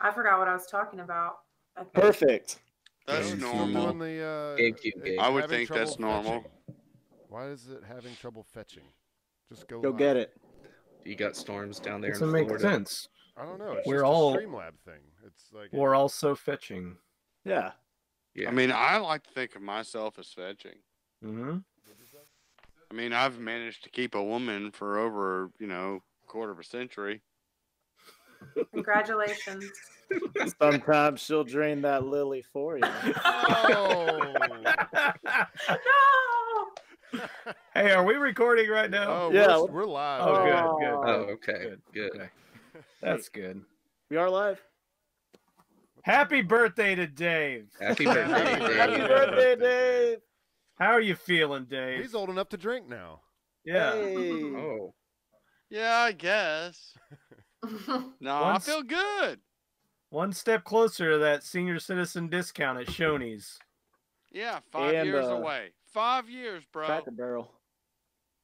I forgot what I was talking about. Perfect. That's Still normal. doing the, GameCube game. I would having think trouble that's normal. fetching. Why is it having trouble fetching? Just go Go live. get it. You got storms down there in Doesn't make Florida. sense. I don't know. It's We're just all- a Streamlab thing. It's like We're also fetching. Yeah. Yeah. I mean, I like to think of myself as fetching. Mm-hmm. I mean, I've managed to keep a woman for over, quarter of a century. Congratulations. Sometimes she'll drain that lily for you. Oh. No! Hey, are we recording right now? Oh, Yeah. we're live. Oh, good, Oh. good. Oh, okay. Good. Okay. That's good. We are live. Happy birthday to Dave. Happy birthday, Happy Dave. Happy birthday, Dave. How are you feeling, Dave? He's old enough to drink now. Yeah. Hey. Oh. Yeah, I guess. No, I Once- feel good. One step closer to that senior citizen discount at Shoney's. Yeah, 5 And, years away. 5 years, bro. Cracker Barrel.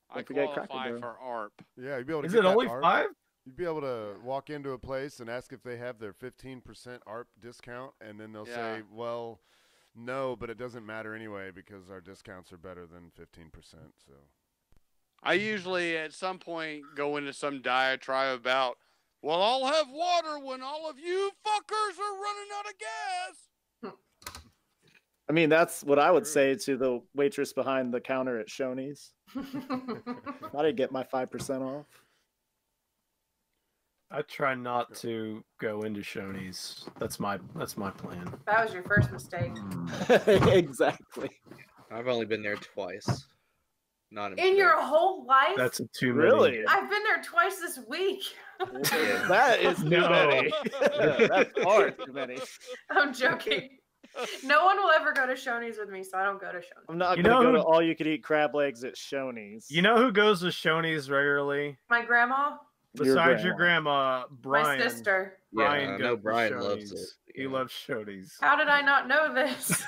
I Don't forget Cracker qualify Barrel. for ARP. Yeah, you'd be able to Is get it that only ARP. 5? You'd be able to walk into a place and ask if they have their 15% ARP discount, and then they'll say, well, no, but it doesn't matter anyway because our discounts are better than 15%. So I usually, at some point, go into some diatribe about, well, I'll have water when all of you fuckers are running out of gas. I mean, that's what I would say to the waitress behind the counter at Shoney's. I didn't get my 5% off. I try not to go into Shoney's. That's my plan. That was your first mistake. Exactly. I've only been there twice. Not In your whole life? That's a too many. Really? I've been there twice this week. Yeah. That is too No. many. That's far too many. I'm joking. No one will ever go to Shoney's with me, so I don't go to Shoney's. I'm not You going to know go who- to all-you-can-eat crab legs at Shoney's. You know who goes to Shoney's regularly? My grandma, Besides your grandma, Brian. my sister. Brian Yeah, I goes know to Brian loves Shoney's. it. He Yeah. loves Shoney's. How did I not know this?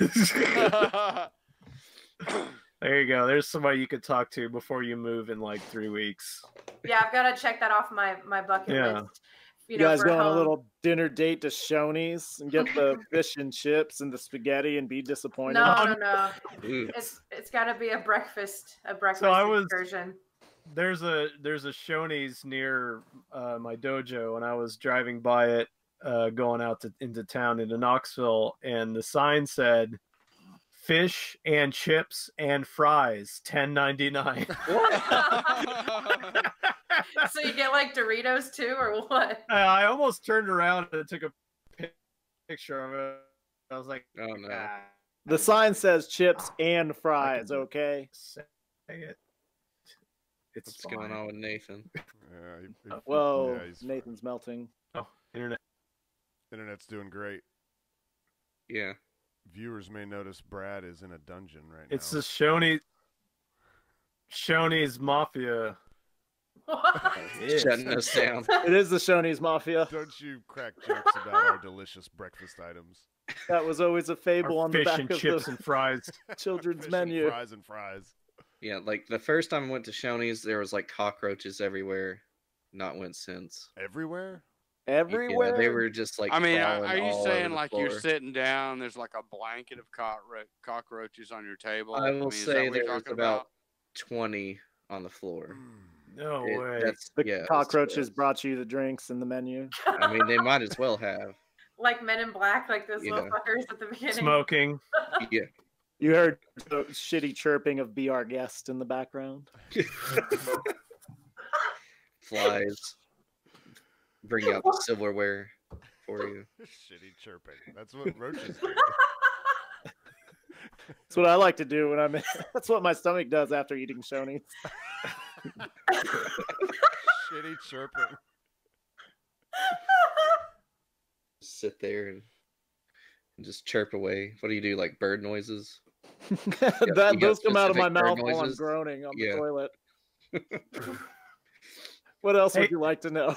There you go. There's somebody you could talk to before you move in like 3 weeks. Yeah, I've got to check that off my bucket Yeah. list. You guys for go on a home. little dinner date to Shoney's and get the fish and chips and the spaghetti and be disappointed? No. Ooh. It's got to be a breakfast I was- excursion. There's a Shoney's near my dojo, and I was driving by it, going out into town into Knoxville, and the sign said, "Fish and chips and fries, $10.99." So you get like Doritos too, or what? I almost turned around and took a picture of it. I was like, Oh, no. "Ah, The sign says chips and fries, okay? say it. It's What's going on with Nathan? yeah, Whoa, yeah, he's Nathan's melting. Oh, internet. internet's doing great. Yeah. Viewers may notice Brad is in a dungeon right It's now. the Shoney's Mafia. What? Shutting us down. It is the Shoney's Mafia. Don't you crack jokes about our delicious breakfast items. That was always a fable Our on the fish back and of chips the and fries. children's Fish menu. and fries. Yeah, like the first time I went to Shoney's, there was like cockroaches everywhere. Not went since. Everywhere? Everywhere. Yeah, they were just like. I mean, crawling are you all saying over the like you're floor. sitting down, there's like a blanket of cockroaches on your table? I will mean, is that say what you're there was talking about 20 on the floor. No It- way. That's The yeah. it was cockroaches gross. brought you the drinks and the menu. I mean, they might as well have. Like Men in Black, like those little Yeah. fuckers at the beginning. Smoking. Yeah. You heard the shitty chirping of Be Our Guest in the background. Flies. Bring out the silverware for you. Shitty chirping. That's what roaches do. That's what I like to do when I'm. That's what my stomach does after eating Shoney's. Shitty chirping. Sit there and just chirp away. What do you do? Like bird noises? That you got those come out of my specific bird mouth while I'm noises? groaning on Yeah. the toilet. What else Hey. would you like to know?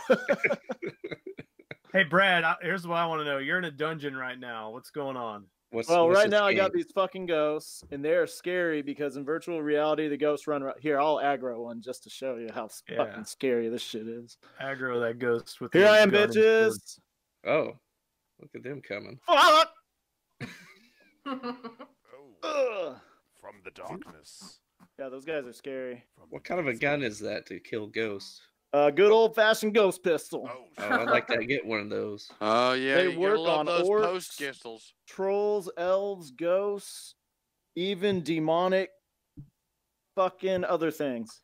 Hey, Brad, here's what I want to know. You're in a dungeon right now. What's going on? What's Well, right this now I got game? these fucking ghosts, and they're scary because in virtual reality the ghosts run right here. I'll aggro one just to show you how Yeah. fucking scary this shit is. Aggro that ghost with Here your I am, gun and sword. bitches. Oh, Look at them coming. Fuck! Oh, from the darkness. Yeah, those guys are scary. What kind of a gun is that to kill ghosts? Good old-fashioned ghost pistol. Oh, Oh, I'd like to get one of those. Oh yeah, They you gotta work love on those orcs. post pistols. Trolls, elves, ghosts, even demonic fucking other things.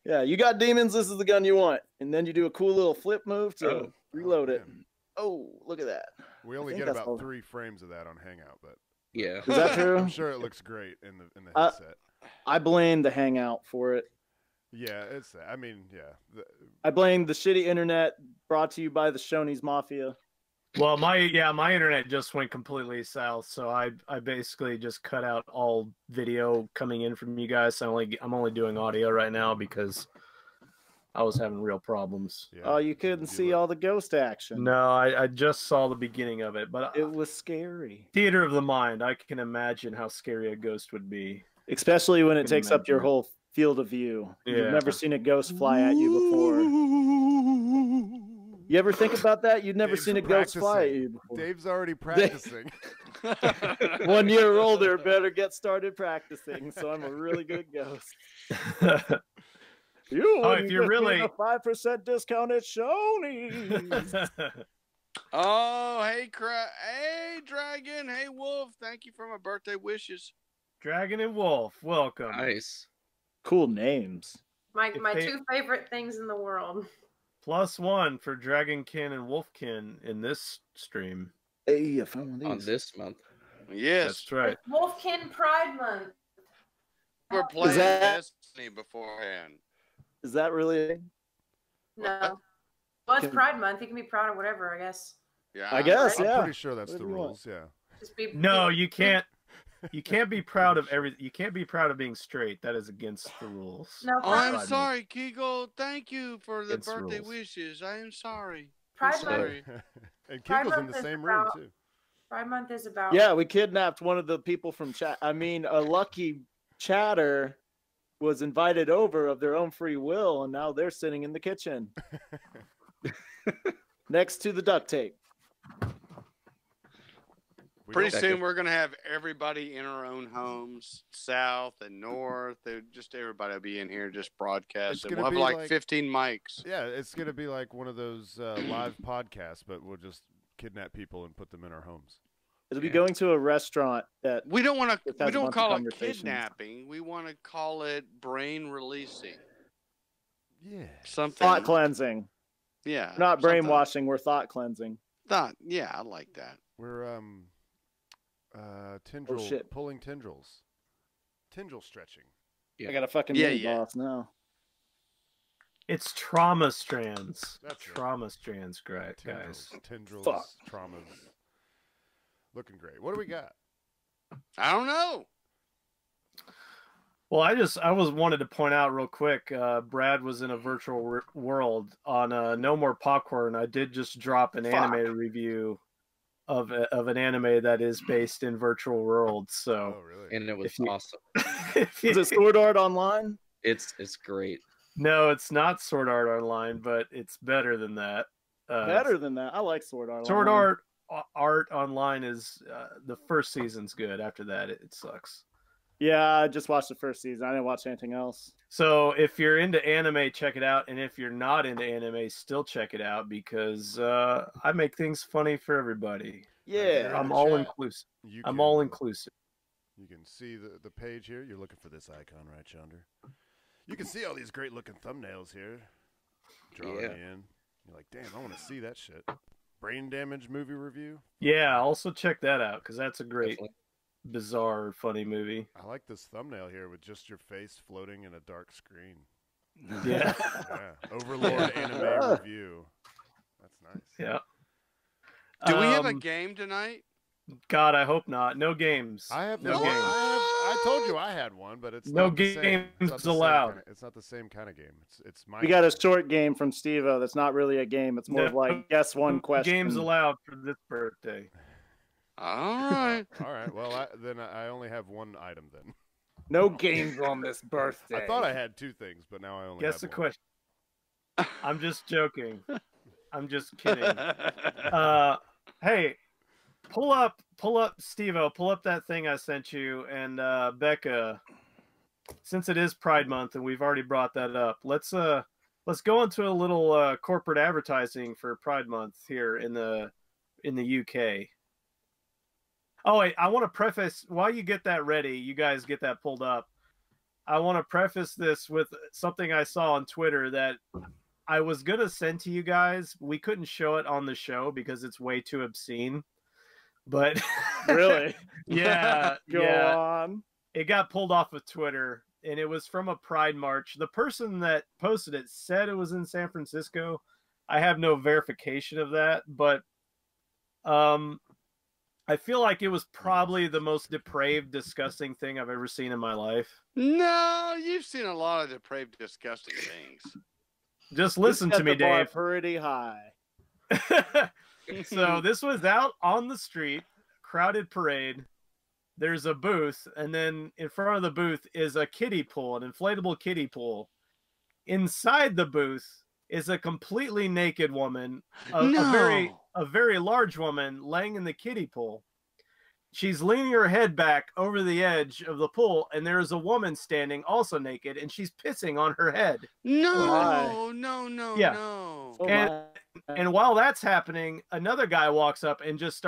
Yeah, you got demons, this is the gun you want. And then you do a cool little flip move to reload it. man. Oh, look at that. We only think get that's about all. 3 frames of that on Hangout, but Yeah. Is that true? I'm sure it looks great in the headset. I blame the Hangout for it. Yeah, it's. I mean, yeah. I blame the shitty internet brought to you by the Shoney's Mafia. Well, my internet just went completely south, so I basically just cut out all video coming in from you guys. So I'm only doing audio right now because I was having real problems. Yeah. Oh, you couldn't see all the ghost action. No, I just saw the beginning of it, but It was scary. theater of the mind. I can imagine how scary a ghost would be. Especially when it Can takes up your imagine. whole field of view. Yeah. You've never seen a ghost fly at you before. You ever think about that? You've never Dave's seen a ghost fly at practicing. you before. Dave's already practicing. 1 year older, better get started practicing. So I'm a really good ghost. You Oh, if you're really a 5% discount at Shoney's. Oh, hey, hey, Dragon, hey, Wolf. Thank you for my birthday wishes. Dragon and Wolf, welcome. Nice. Cool names. My If they- 2 favorite things in the world. +1 for Dragonkin and Wolfkin in this stream. Hey, I found one On of these. this month. Yes, That's right. It's Wolfkin Pride Month. we're playing that- Destiny beforehand. Is that really? No. Well, it's Can- Pride Month. You can be proud of whatever, I guess. Yeah, I guess, Right? yeah. I'm pretty sure that's Whatever the you want. rules. Yeah. Just be No, you can't. You can't be proud of every. You can't be proud of being straight. That is against the rules. No, Oh, Pride I'm Month. sorry, Kegel. Thank you for the Against the birthday rules. wishes. I am sorry. Pride I'm Month. sorry. And Pride Kegel's in Month the is same room about- too. Pride Month is about. Yeah, we kidnapped one of the people from chat. I mean, a lucky chatter was invited over of their own free will, and now they're sitting in the kitchen next to the duct tape. We Pretty don't- soon we're gonna have everybody in our own homes, south and north. Just everybody will be in here just It's broadcasting. gonna We'll have be like like- 15 mics. Yeah, it's gonna be like one of those live podcasts, but we'll just kidnap people and put them in our homes. It'll be Yeah. going to a restaurant that We don't want to. Just has We a don't bunch of call it conversations. kidnapping. We want to call it brain releasing. Yeah. Something. thought cleansing. Yeah. Not something. brainwashing, we're thought cleansing. Thought. Yeah, I like that. We're tendril shit. pulling tendrils. Tendril stretching. Yeah. I got a fucking Yeah, mini yeah. boss now. It's trauma strands. That's it. Trauma strands, great Tendrils. guys. Tendrils. Fuck. Traumas. Looking great. What do we got? I don't know. Well, I was wanted to point out real quick. Brad was in a virtual world on No More Popcorn. I did just drop an Fuck. anime review of an anime that is based in virtual worlds. Oh, So really? And it was If you- awesome. if you- Is it Sword Art Online? It's great. no, it's not Sword Art Online, but it's better than that. Better than that. I like Sword Art Sword Online. Art Online is the first season's good. After that, it sucks. Yeah, I just watched the first season. I didn't watch anything else. So if you're into anime, check it out. And if you're not into anime, still check it out because I make things funny for everybody. Yeah. I'm the all chat. inclusive. You I'm can- all inclusive. You can see the page here. You're looking for this icon right yonder. You can see all these great looking thumbnails here. Drawing Yeah. me in. You're like, damn, I want to see that shit. Brain damage movie review. Yeah, also check that out because that's a great, Definitely. bizarre, funny movie. I like this thumbnail here with just your face floating in a dark screen. Yeah. Yeah. Overlord anime review. That's nice. Yeah. Do we have a Um, game tonight? God, I hope not. No games. I have no no. games. I told you I had one, but it's No not the same. It's not games the same allowed. kinda- it's not the same kind of game. It's my. We got a game. short game from Steve-O that's not really a game. It's more of No like guess one question. Games allowed for this birthday. All right. All right. Well, I only have one item then. No games on this birthday. I thought I had two things, but now I only Guess have the one. question. I'm just joking. I'm just kidding. Hey, pull up, Steve-O, pull up that thing I sent you, and Becca. Since it is Pride Month and we've already brought that up, let's go into a little corporate advertising for Pride Month here in the UK. Oh wait, I want to preface while you get that ready, you guys get that pulled up. I want to preface this with something I saw on Twitter that I was gonna send to you guys. We couldn't show it on the show because it's way too obscene. But Really? Yeah, Go on. It got pulled off of Twitter, and it was from a Pride March. The person that posted it said it was in San Francisco. I have no verification of that, but I feel like it was probably the most depraved, disgusting thing I've ever seen in my life. No, you've seen a lot of depraved, disgusting things. Just listen to me, Dave. Pretty high. So this was out on the street, crowded parade. There's a booth, and then in front of the booth is a kiddie pool, an inflatable kiddie pool. Inside the booth is a completely naked woman, a very large woman laying in the kiddie pool. She's leaning her head back over the edge of the pool, and there is a woman standing also naked, and she's pissing on her head. No. Yeah. No. And while that's happening, another guy walks up and just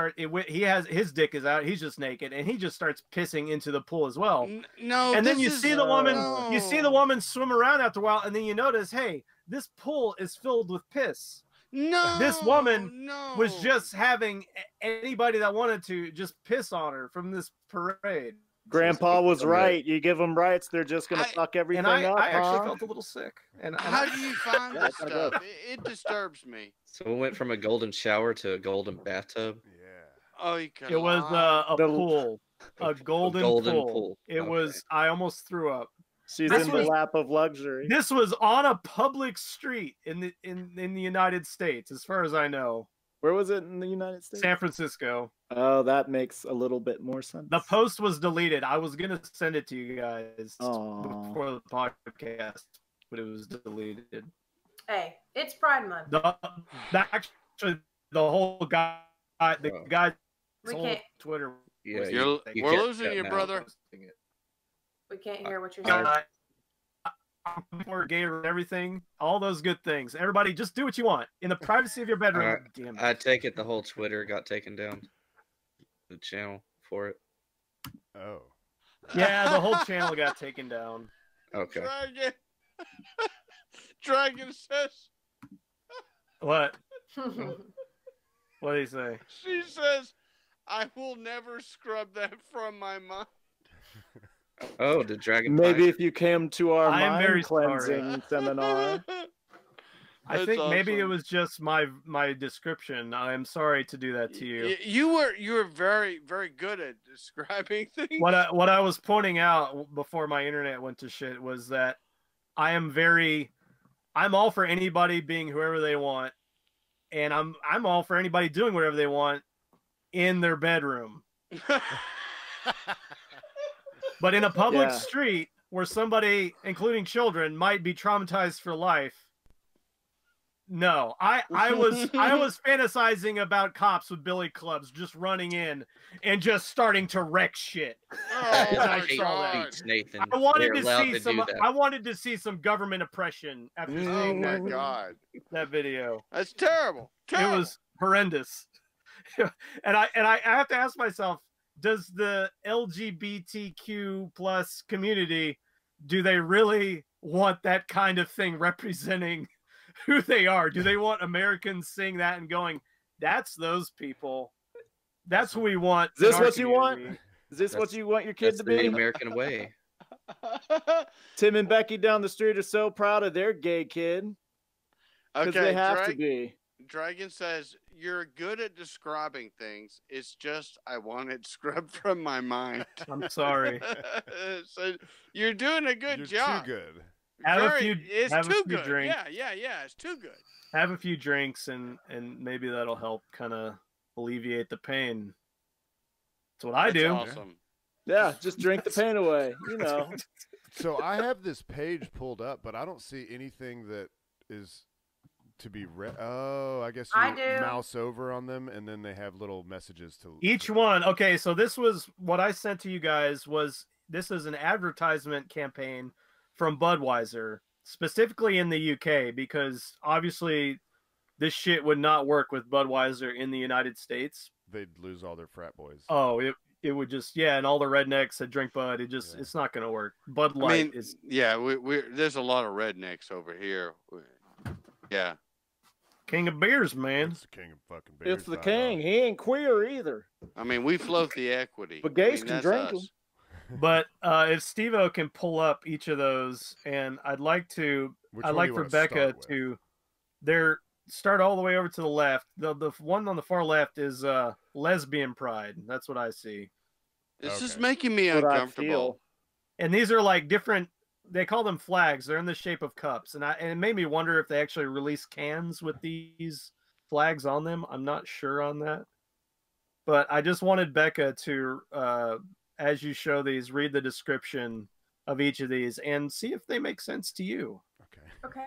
he has his dick is out, he's just naked, and he just starts pissing into the pool as well. No. And then you see the woman swim around after a while, and then you notice, hey, this pool is filled with piss. No. This woman was just having anybody that wanted to just piss on her from this parade. Grandpa was right. You give them rights, they're just going to fuck everything up. I actually felt a little sick. And how do you find this stuff? It disturbs me. So it went from a golden shower to a golden bathtub. Yeah. Oh, you can. It was a pool, a golden pool. It was. I almost threw up. She's in the lap of luxury. This was on a public street in the United States, as far as I know. Where was it in the United States? San Francisco. Oh, that makes a little bit more sense. The post was deleted. I was gonna send it to you guys before the podcast, but it was deleted. Hey, it's Pride Month. Actually, the whole guy, We can't. Twitter. Yeah, we're losing you, brother. We can't hear what you're saying. More gay and everything, all those good things. Everybody, just do what you want in the privacy of your bedroom. I take it the whole Twitter got taken down. The channel for it. Oh. Yeah, the whole channel got taken down. Okay. Dragon says. What? What did he say? She says, "I will never scrub that from my mind." Oh, the dragon. Maybe if you came to our mind sorry. cleansing seminar. I think maybe it was just my description. I am sorry to do that to you. You were very, very good at describing things. What I was pointing out before my internet went to shit was that I'm all for anybody being whoever they want, and I'm all for anybody doing whatever they want in their bedroom. But in a public street where somebody, including children, might be traumatized for life, no. I was fantasizing about cops with billy clubs just running in and just starting to wreck shit. I Nathan. I wanted to see some government oppression after seeing that video. That's terrible. It was horrendous. and I have to ask myself, does the LGBTQ plus community, do they really want that kind of thing representing who they are? Do they want Americans seeing that and going, that's those people? That's who we want. Is this what you want? Is this what you want your kid to be? The American way. Tim and Becky down the street are so proud of their gay kid. Because they have to be. Dragon says, "You're good at describing things. It's just I want it scrubbed from my mind." I'm sorry. So you're doing a good job. Too good. It's too good. Drinks. Yeah. It's too good. Have a few drinks and maybe that'll help kind of alleviate the pain. That's what I do. Awesome. Yeah, just drink the pain away. You know. So I have this page pulled up, but I don't see anything that is to be read. Oh, I guess I you do. mouse over on them, and then they have little messages to Each one. Okay, so this was what I sent to you guys. This is an advertisement campaign from Budweiser, specifically in the UK, because obviously this shit would not work with Budweiser in the United States. They'd lose all their frat boys. Oh, it would just, yeah, and all the rednecks that drink Bud, it's not going to work. Bud Light is. Yeah, there's a lot of rednecks over here. Yeah. King of beers, man. It's the king of fucking beers. It's the king. He ain't queer either. I mean, we float the equity. But gays can that's drink us. them. But if Steve-O can pull up each of those, and I'd like for Becca to start all the way over to the left. The one on the far left is lesbian pride. That's what I see. This is making me What I uncomfortable. feel. And these are like different. They call them flags. They're in the shape of cups, and it made me wonder if they actually release cans with these flags on them. I'm not sure on that, but I just wanted Becca to, as you show these, read the description of each of these and see if they make sense to you. Okay. Okay.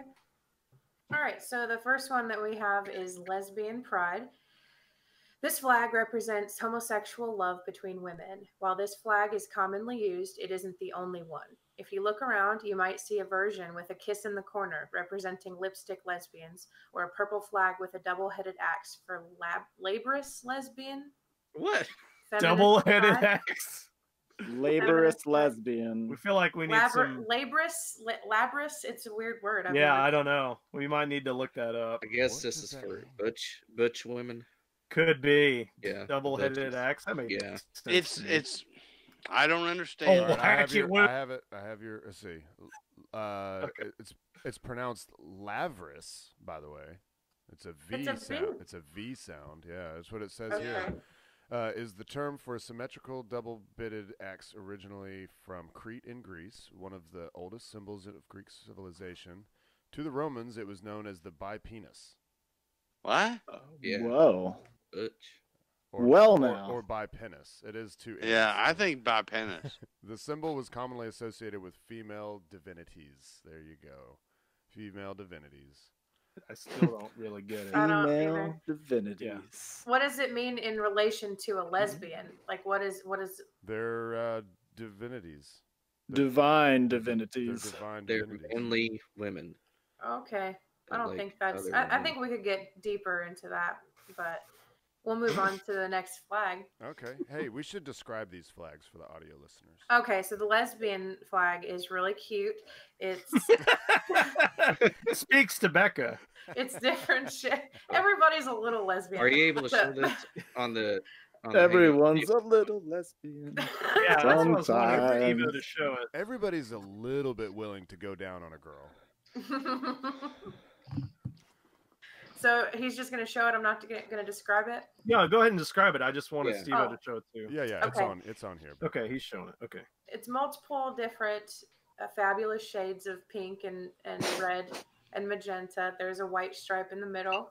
All right. So the first one that we have is lesbian pride. This flag represents homosexual love between women. While this flag is commonly used, it isn't the only one. If you look around, you might see a version with a kiss in the corner representing lipstick lesbians, or a purple flag with a double-headed axe for laborious lesbian. What? Double-headed pride. axe. Laborious lesbian. We feel like we need some. Laborious. It's a weird word. I don't know. We might need to look that up. I guess What this does is that for mean? butch women. Could be. Yeah. Double-headed butches. axe. That makes Yeah. sense. to me. It's. I don't understand. Oh, All right, I have Hatchet I have your. Let's see. It's pronounced Lavris, by the way. It's a V It's a sound. V? It's a V sound. Yeah, that's what it says Okay. here. Is the term for a symmetrical double-bitted axe originally from Crete in Greece, one of the oldest symbols of Greek civilization. To the Romans, it was known as the bipenis. What? Yeah. Whoa. Butch. Or bipenis. It is two. Yeah, A's. I think by penis. The symbol was commonly associated with female divinities. There you go. Female divinities. I still don't really get it. I don't Female either. divinities. What does it mean in relation to a lesbian? Like, what is? They're divinities. Divine They're divinities. divine They're divinities. manly women. Okay. I don't Like think that's. other I women. think we could get deeper into that, but we'll move on to the next flag. Okay. Hey, we should describe these flags for the audio listeners. Okay, so the lesbian flag is really cute. It's Speaks to Becca. it's different shit. Everybody's a little lesbian. Are you able to show this on the? Everyone's a little lesbian. Yeah, that's what I was wondering for Evo Sometimes. to show it. Everybody's a little bit willing to go down on a girl. So he's just going to show it. I'm not going to describe it. Yeah, go ahead and describe it. I just wanted Yeah. Steve-O Oh. to show it too. Yeah, Okay. it's on here. Okay, he's showing it. Okay. It's multiple different fabulous shades of pink and red and magenta. There's a white stripe in the middle.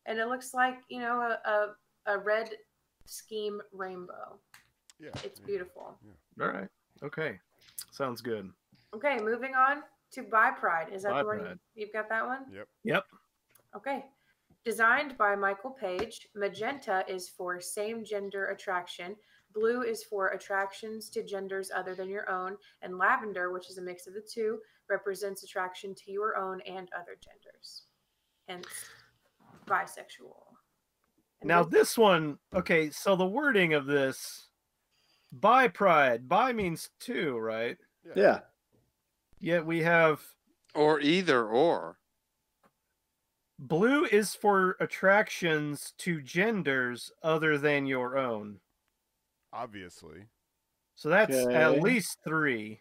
And it looks like, a red scheme rainbow. Yeah. It's yeah. beautiful. All right. Okay. Sounds good. Okay, moving on to Bi Pride. Is that Bi the one Pride. you've got that one? Yep. Yep. Okay. Designed by Michael Page, magenta is for same gender attraction, blue is for attractions to genders other than your own, and lavender, which is a mix of the two, represents attraction to your own and other genders. Hence, bisexual. And Now this one, okay, so the wording of this, bi pride, bi means two, right? Yeah. Yet we have Or either or. blue is for attractions to genders other than your own. Obviously. So that's Okay. at least three,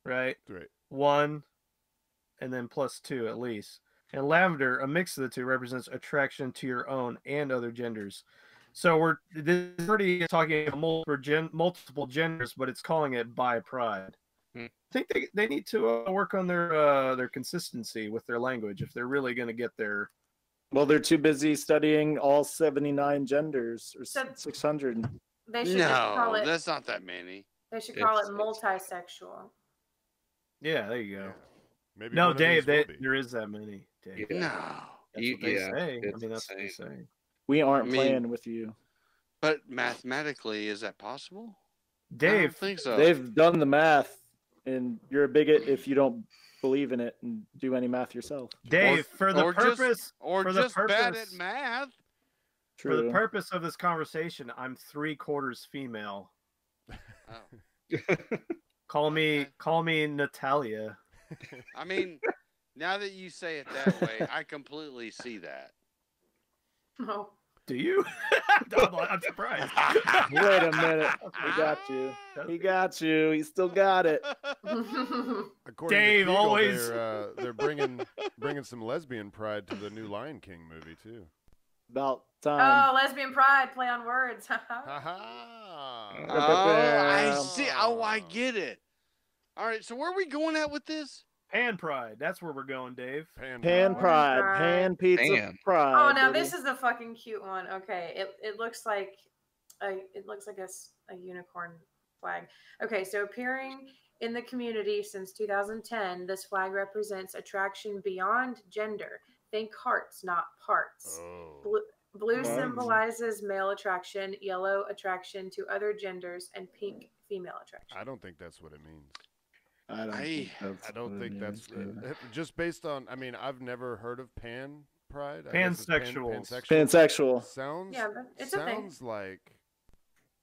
right? Great. One, and then plus two at least. And lavender, a mix of the two, represents attraction to your own and other genders. So this is already talking about multiple genders, but it's calling it bi pride. I think they need to work on their consistency with their language if they're really going to get their. Well, they're too busy studying all 79 genders or So- 600. they should just call No, it. that's not that many. They should call it It's- multisexual. Yeah, there you go. Yeah. Maybe No, one of Dave, these will be. there is that many. Dave. Yeah. No. That's what they Yeah, say. I it's mean, that's what they insane. say. We aren't I mean- playing with you. But mathematically, is that possible? I Dave, don't think so. They've done the math, and you're a bigot if you don't believe in it and do any math yourself. Dave, for the purpose, or for just the purpose, bad at math. for the True. purpose of this conversation, I'm 3/4 female. Oh. Call me, Okay. call me Natalia. I mean, now that you say it that way, I completely see that. No. Do you? I'm surprised. Wait a minute. He got you. He got you. He still got it. According Dave, to Kegel, always- they're bringing some lesbian pride to the new Lion King movie too. About time. Oh, lesbian pride, play on words. Ha Oh, ha! I see. Oh, I get it. All right, so where are we going at with this? Pan pride. That's where we're going, Dave. Pan Pride. pride. Pan pizza Pan. pride. Oh, now baby. this is the fucking cute one. Okay, it looks like a unicorn flag. Okay, so appearing in the community since 2010, this flag represents attraction beyond gender. Think hearts, not parts. Oh. Blue Wow. symbolizes male attraction, yellow attraction to other genders, and pink female attraction. I don't think that's what it means. I don't think that's I don't what think it that's is. just based on. I mean, I've never heard of pan pride. I guess it's Pansexuals. Pansexual. Sounds Yeah, but it's a thing. sounds like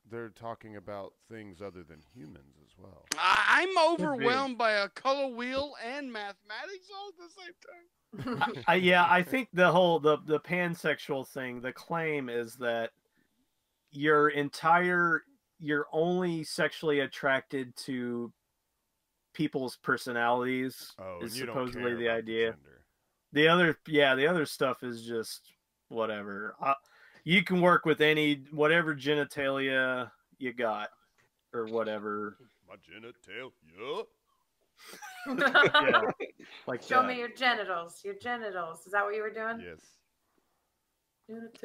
they're talking about things other than humans as well. I'm overwhelmed by a color wheel and mathematics all at the same time. I think the whole the pansexual thing, the claim is that you're only sexually attracted to people's personalities Oh, is and you don't supposedly care the about idea. gender. The other stuff is just whatever. You can work with whatever genitalia you got or whatever. My genitalia. Yeah, like Show that. me your genitals. Your genitals. Is that what you were doing? Yes.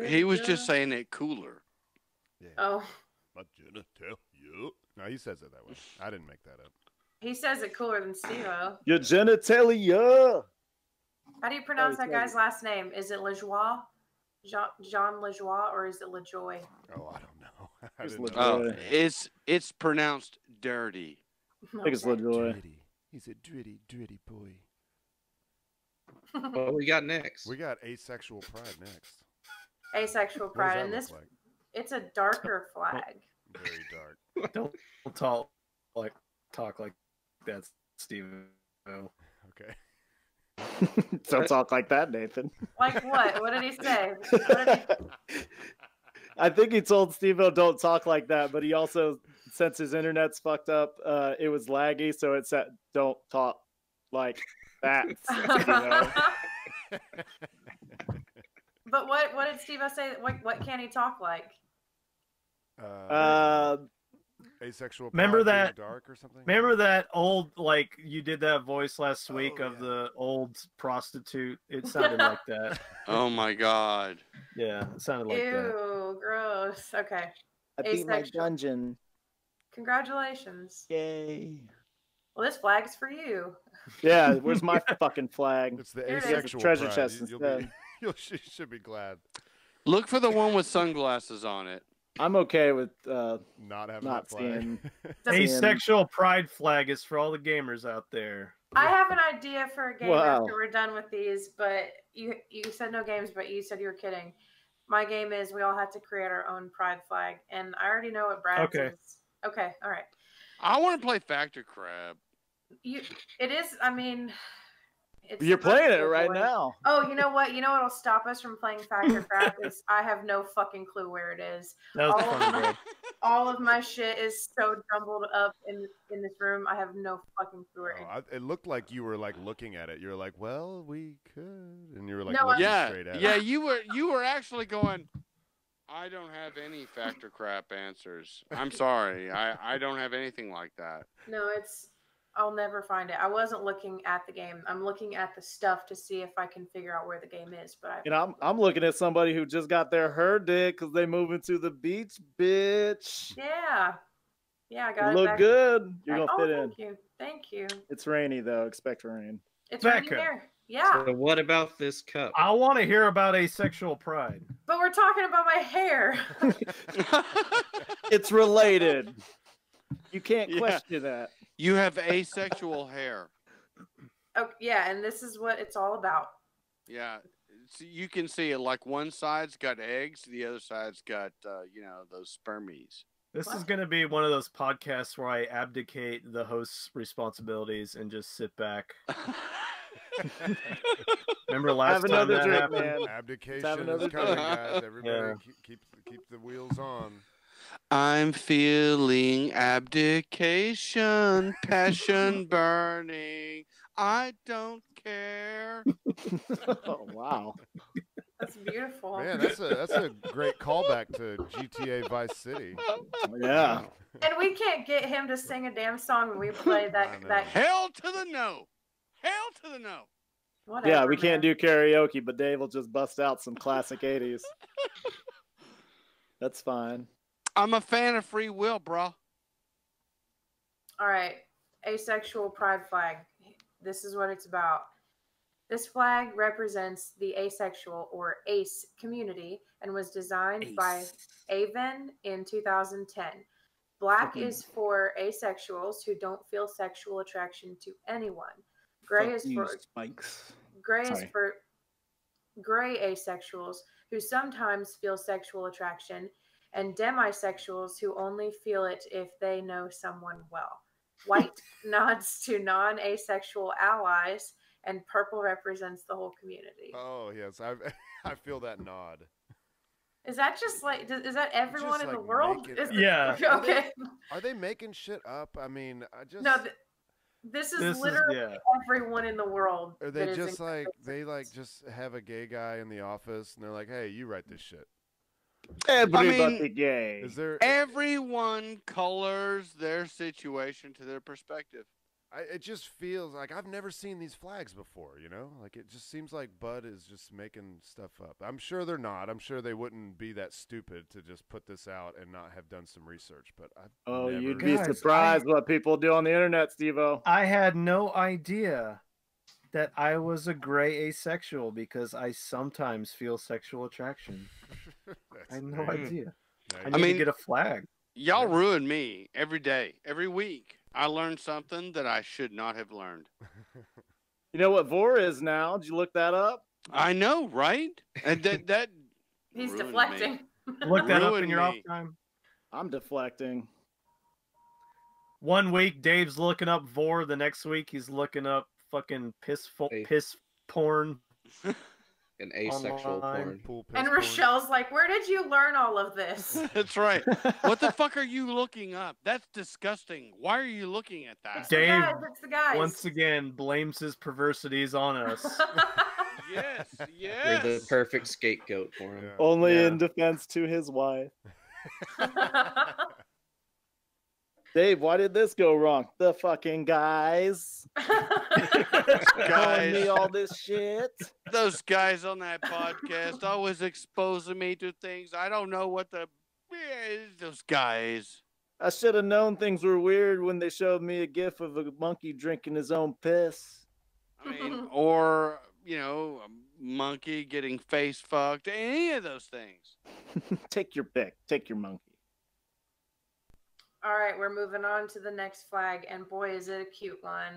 He was just saying it cooler. Yeah. Oh, My genitalia. No, he says it that way. I didn't make that up. he says it cooler than Steve-O. Your genitalia. How do you pronounce Oh, that guy's last name? Is it Lejoie? Jean Lejoie, or is it LeJoy? Oh, I don't know. I It's didn't LaJoy. know. Oh, it's pronounced dirty. I think it's LaJoy. Dritty. He's a dritty boy. What we got next? We got asexual pride next. Asexual What does pride, that and look this like? it's a darker flag. Very dark. Don't talk like that, Steven. Oh. Okay. Don't talk like that, Nathan. Like what? What did he say? What did he... I think he told Steve-O don't talk like that, but he also, since his internet's fucked up, it was laggy, so it said don't talk like that. Steve-O. But what did Steve say? What can he talk like? Asexual. Remember pride being that- dark or something? Remember that old, like, you did that voice last week Oh, of yeah. the old prostitute? It sounded like that. Oh my god. Yeah, it sounded like that. Ew, gross. Okay. I beat my Asexual. dungeon. Congratulations. Yay. Well, this flag's for you. Yeah, where's my fucking flag? It's the Here it is. asexual Treasure pride. chest You'll instead. be, you should be glad Look for the one with sunglasses on it. I'm okay with not having not that flag. seeing. Doesn't- Asexual pride flag is for all the gamers out there. I have an idea for a game Wow. after we're done with these, but you said no games, but you said you were kidding. My game is we all have to create our own pride flag, and I already know what Brad's Okay. is. Okay, all right. I want to play Factor Crab. It is. I mean, it's You're playing it supposed to right boy. now. Oh, you know what? You know what'll stop us from playing Factor Crap is I have no fucking clue where it is. That was Oh. funny, bro. All of my shit is so jumbled up in this room. I have no fucking clue where it is. It looked like you were like looking at it. You were like, "Well, we could," and you were like No, looking Yeah, straight at yeah. it. You were actually going. I don't have any Factor Crap answers. I'm sorry. I don't have anything like that. No, I'll never find it. I wasn't looking at the game. I'm looking at the stuff to see if I can figure out where the game is. But And I'm looking at somebody who just got their hair did because they moving to the beach, bitch. yeah, I got You it. look back. good. You're gonna Oh, fit in. thank you. It's rainy though. Expect rain. It's Becca. raining here. Yeah, So what about this cup? I want to hear about asexual pride. but we're talking about my hair. It's related. You can't Yeah. question that. You have asexual hair. Oh, yeah, and this is what it's all about. Yeah. So you can see it like one side's got eggs, the other side's got, those spermies. This is What? going to be one of those podcasts where I abdicate the host's responsibilities and just sit back. Remember last Have time another that drink, happened? man. Abdication another is coming, drink. guys. Everybody, Yeah. keep the wheels on. I'm feeling abdication, passion burning. I don't care. Oh wow. That's beautiful. Man, that's a great callback to GTA Vice City. Yeah. And we can't get him to sing a damn song when we play I that. know. That Hell to the no. Hell to the no. whatever. Yeah, we can't man. do karaoke, but Dave will just bust out some classic 80s. That's fine. I'm a fan of free will, bro. All right, asexual pride flag. This is what it's about. This flag represents the asexual or ACE community and was designed by Avon in 2010. Black Fucking- is for asexuals who don't feel sexual attraction to anyone. Gray Fuck is you, for Spikes. gray is Sorry. for gray asexuals who sometimes feel sexual attraction, and demisexuals who only feel it if they know someone well. White nods to non-asexual allies, and purple represents the whole community. Oh yes, I feel that nod. Is that just like, is that everyone Just, in the like, world? make it- Yeah. Okay. Are they making shit up? I mean, I just. No, this is literally yeah. everyone in the world. Are that they is just in like existence. just have a gay guy in the office and they're like, hey, you write this shit. Everybody gay. Is there? Everyone colors their situation to their perspective. It just feels like I've never seen these flags before. You know, like it just seems like Bud is just making stuff up. I'm sure they're not. I'm sure they wouldn't be that stupid to just put this out and not have done some research. But I've never... You'd be Guys, surprised what people do on the internet, Steve-O. I had no idea that I was a gray asexual because I sometimes feel sexual attraction. I had no great. idea. Now I you- need mean- to get a flag. Y'all ruin me every day, every week. I learned something that I should not have learned. You know what Vor is now? Did you look that up? I know, right? And that He's ruined deflecting. me. Look that up in Ruined your off me. time. I'm deflecting. One week Dave's looking up Vor, the next week he's looking up fucking piss porn. An asexual Online. porn. Pool piss And porn. Rochelle's like, where did you learn all of this? That's right. What the fuck are you looking up? That's disgusting. Why are you looking at It's that? the Dave, guys, it's the guys. Once again, blames his perversities on us. Yes, We're the yes. perfect scapegoat for him. Yeah. Only Yeah. in defense to his wife. Dave, why did this go wrong? The fucking guys. Telling me Guys, all this shit. those guys on that podcast always exposing me to things I don't know what the. Those guys. I should have known things were weird when they showed me a gif of a monkey drinking his own piss. I mean, or a monkey getting face fucked. Any of those things. Take your pick. Take your monkey. All right, we're moving on to the next flag, and boy, is it a cute one.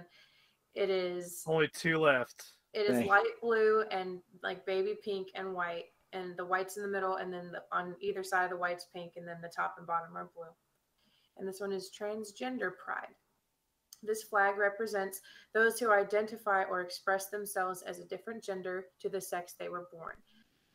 It is Only two left. Dang. light blue and like baby pink and white, and the white's in the middle, and then on either side of the white's pink, and then the top and bottom are blue. And this one is transgender pride. This flag represents those who identify or express themselves as a different gender to the sex they were born.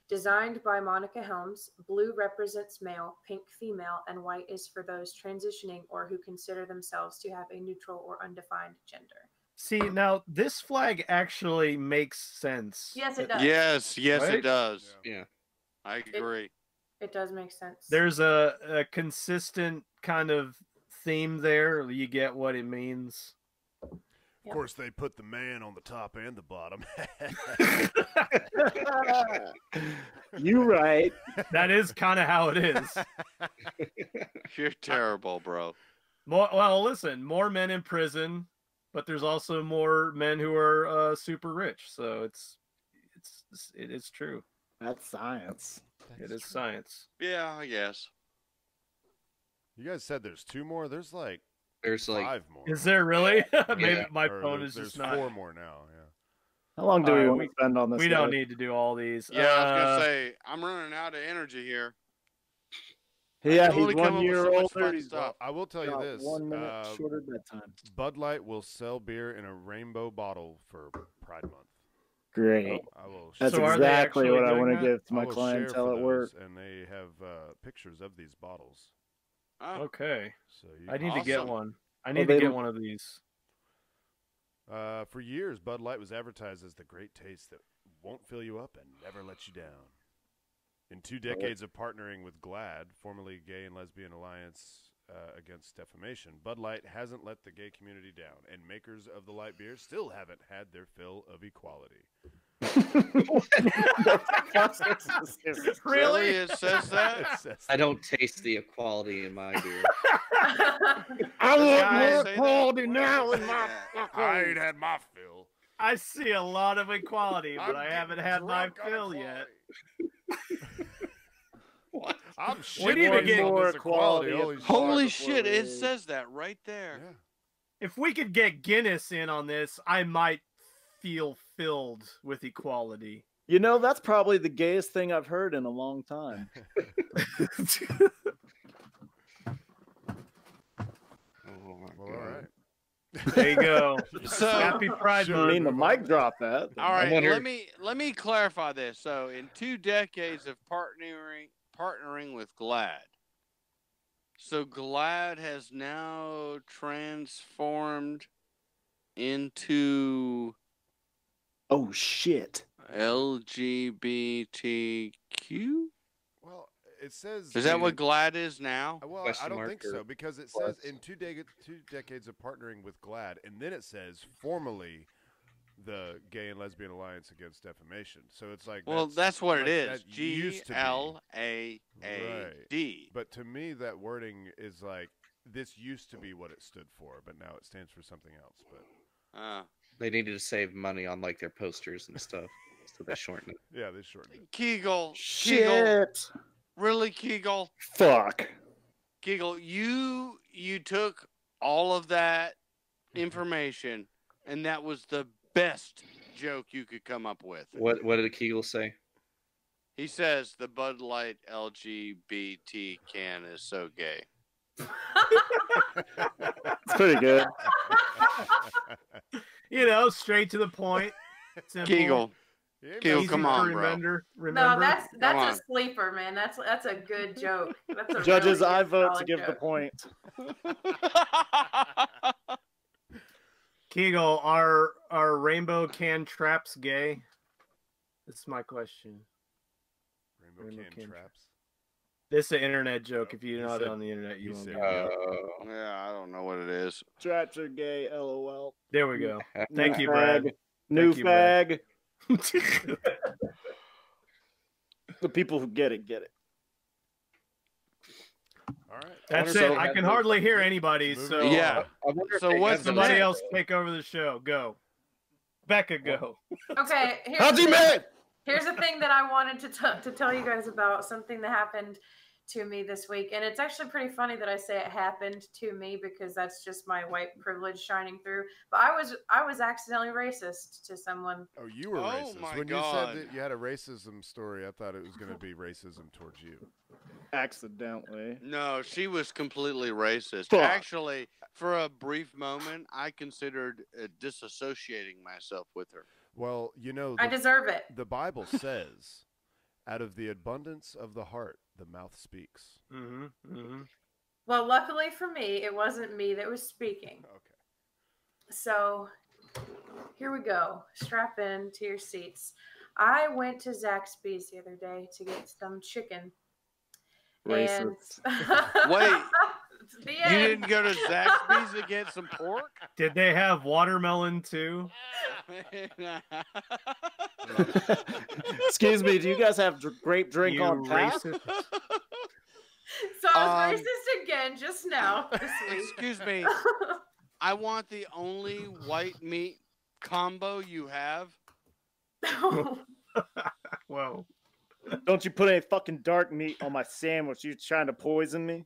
Designed by Monica Helms, blue represents male, pink female, and white is for those transitioning or who consider themselves to have a neutral or undefined gender. See, now this flag actually makes sense. Yes, it does. Yes, Right? it does. Yeah. I agree. It does make sense. There's a consistent kind of theme there. You get what it means. Of course, they put the man on the top and the bottom. You right. That is kind of how it is. You're terrible, bro. Well, listen, more men in prison, but there's also more men who are super rich. So it is true. That's science. It is science. Yeah, I guess. You guys said there's 2 more. There's like There's like 5 more. Is there really? Maybe Yeah. my Or phone is there's just not. 4 more now. Yeah. How long do we Alright, want to spend on this? We don't guys? need to do all these. Yeah, I was gonna say I'm running out of energy here. Yeah, totally he's come up 1 with year so much older. funny He's stuff. I will tell you got this. 1 minute shorter bedtime. Bud Light will sell beer in a rainbow bottle for Pride Month. Great. I will. That's So are they exactly actually what I doing want to that? give to I my will share clientele for at work. those, and they have pictures of these bottles. Oh, Okay. So you I need Awesome. to get one. I Well, need to they- get one of these. For years, Bud Light was advertised as the great taste that won't fill you up and never let you down. In 2 decades of partnering with GLAAD, formerly Gay and Lesbian Alliance Against Defamation, Bud Light hasn't let the gay community down, and makers of the light beer still haven't had their fill of equality. really? It says that? It says I don't taste the equality in my beer. I Does want guy more say that? quality Where now does in it my say that? I ain't had my fill. I see a lot of equality, but I'm I getting haven't had my drunk on fill yet. equality. What? I'm We need to shitting get on more this equality. equality. Holy before shit! we It leave. says that right there. Yeah. If we could get Guinness in on this, I might feel filled with equality. You know, that's probably the gayest thing I've heard in a long time. Oh my Well, all right. There you go. So- Happy Pride Sure. I Month. mean, the mic drop that. All right, wonder- let me clarify this. So, in 2 decades of partnering with GLAAD, so GLAAD has now transformed into Oh shit! LGBTQ. Well, it says. Is that what GLAAD is now? Well, I Question don't mark think or so because it plus? says in 2 decades of partnering with GLAAD, and then it says formally the Gay and Lesbian Alliance Against Defamation. So it's like Well, that's what like, it is. that used to be. GLAAD. But to me, that wording is like this used to be what it stood for, but now it stands for something else. But They needed to save money on like their posters and stuff, so they shortened it. yeah, they shortened it. Kegel. Shit! Really, Kegel? Fuck! Kegel, you took all of that information, and that was the best joke you could come up with. What did Kegel say? He says the Bud Light LGBT can is so gay. It's pretty good. You know, straight to the point. Simple. Kegel, Yeah, Kegel, Easy come to on, bro. remember. No, that's Come a on. sleeper, man. That's a good joke. That's a Judges, really I good, vote to solid give the joke. point. Kegel, are rainbow can traps gay? That's my question. Rainbow Rainbow can can traps. This is an internet joke. If you're He not said- on the internet, you he won't said- get it. Yeah, I don't know what it is. Traps are gay. LOL. There we go. Uh, Thank New you, Brad. fag. New Thank you, Brad. fag. The people who get it, get it. All right. That's wonder if it. they I have can the- hardly hear anybody. Moving So on. Yeah. I wonder if So they what's have the those- somebody next- else take over the show. Go. Becca, go. Okay, here's How's the he thing. man? Here's a thing that I wanted to tell you guys about, something that happened to me this week. And it's actually pretty funny that I say it happened to me because that's just my white privilege shining through. But I was accidentally racist to someone. Oh, you were Oh racist. my When God. you said that you had a racism story, I thought it was going to be racism towards you. Accidentally. No, she was completely racist. Fuck. Actually, for a brief moment, I considered disassociating myself with her. Well, you know, I deserve it. the Bible says, out of the abundance of the heart, the mouth speaks. Mm-hmm. Mm-hmm. Well, luckily for me, it wasn't me that was speaking. Okay. So here we go. Strap in to your seats. I went to Zaxby's the other day to get some chicken. Racist. And Wait, the you end. didn't go to Zaxby's to get some pork? Did they have watermelon too? Excuse me, do you guys have grape drink You on tap? racist. So I was Um, racist again just now this week. Excuse me. I want the only white meat combo you have. Whoa. Don't you put any fucking dark meat on my sandwich? You trying to poison me?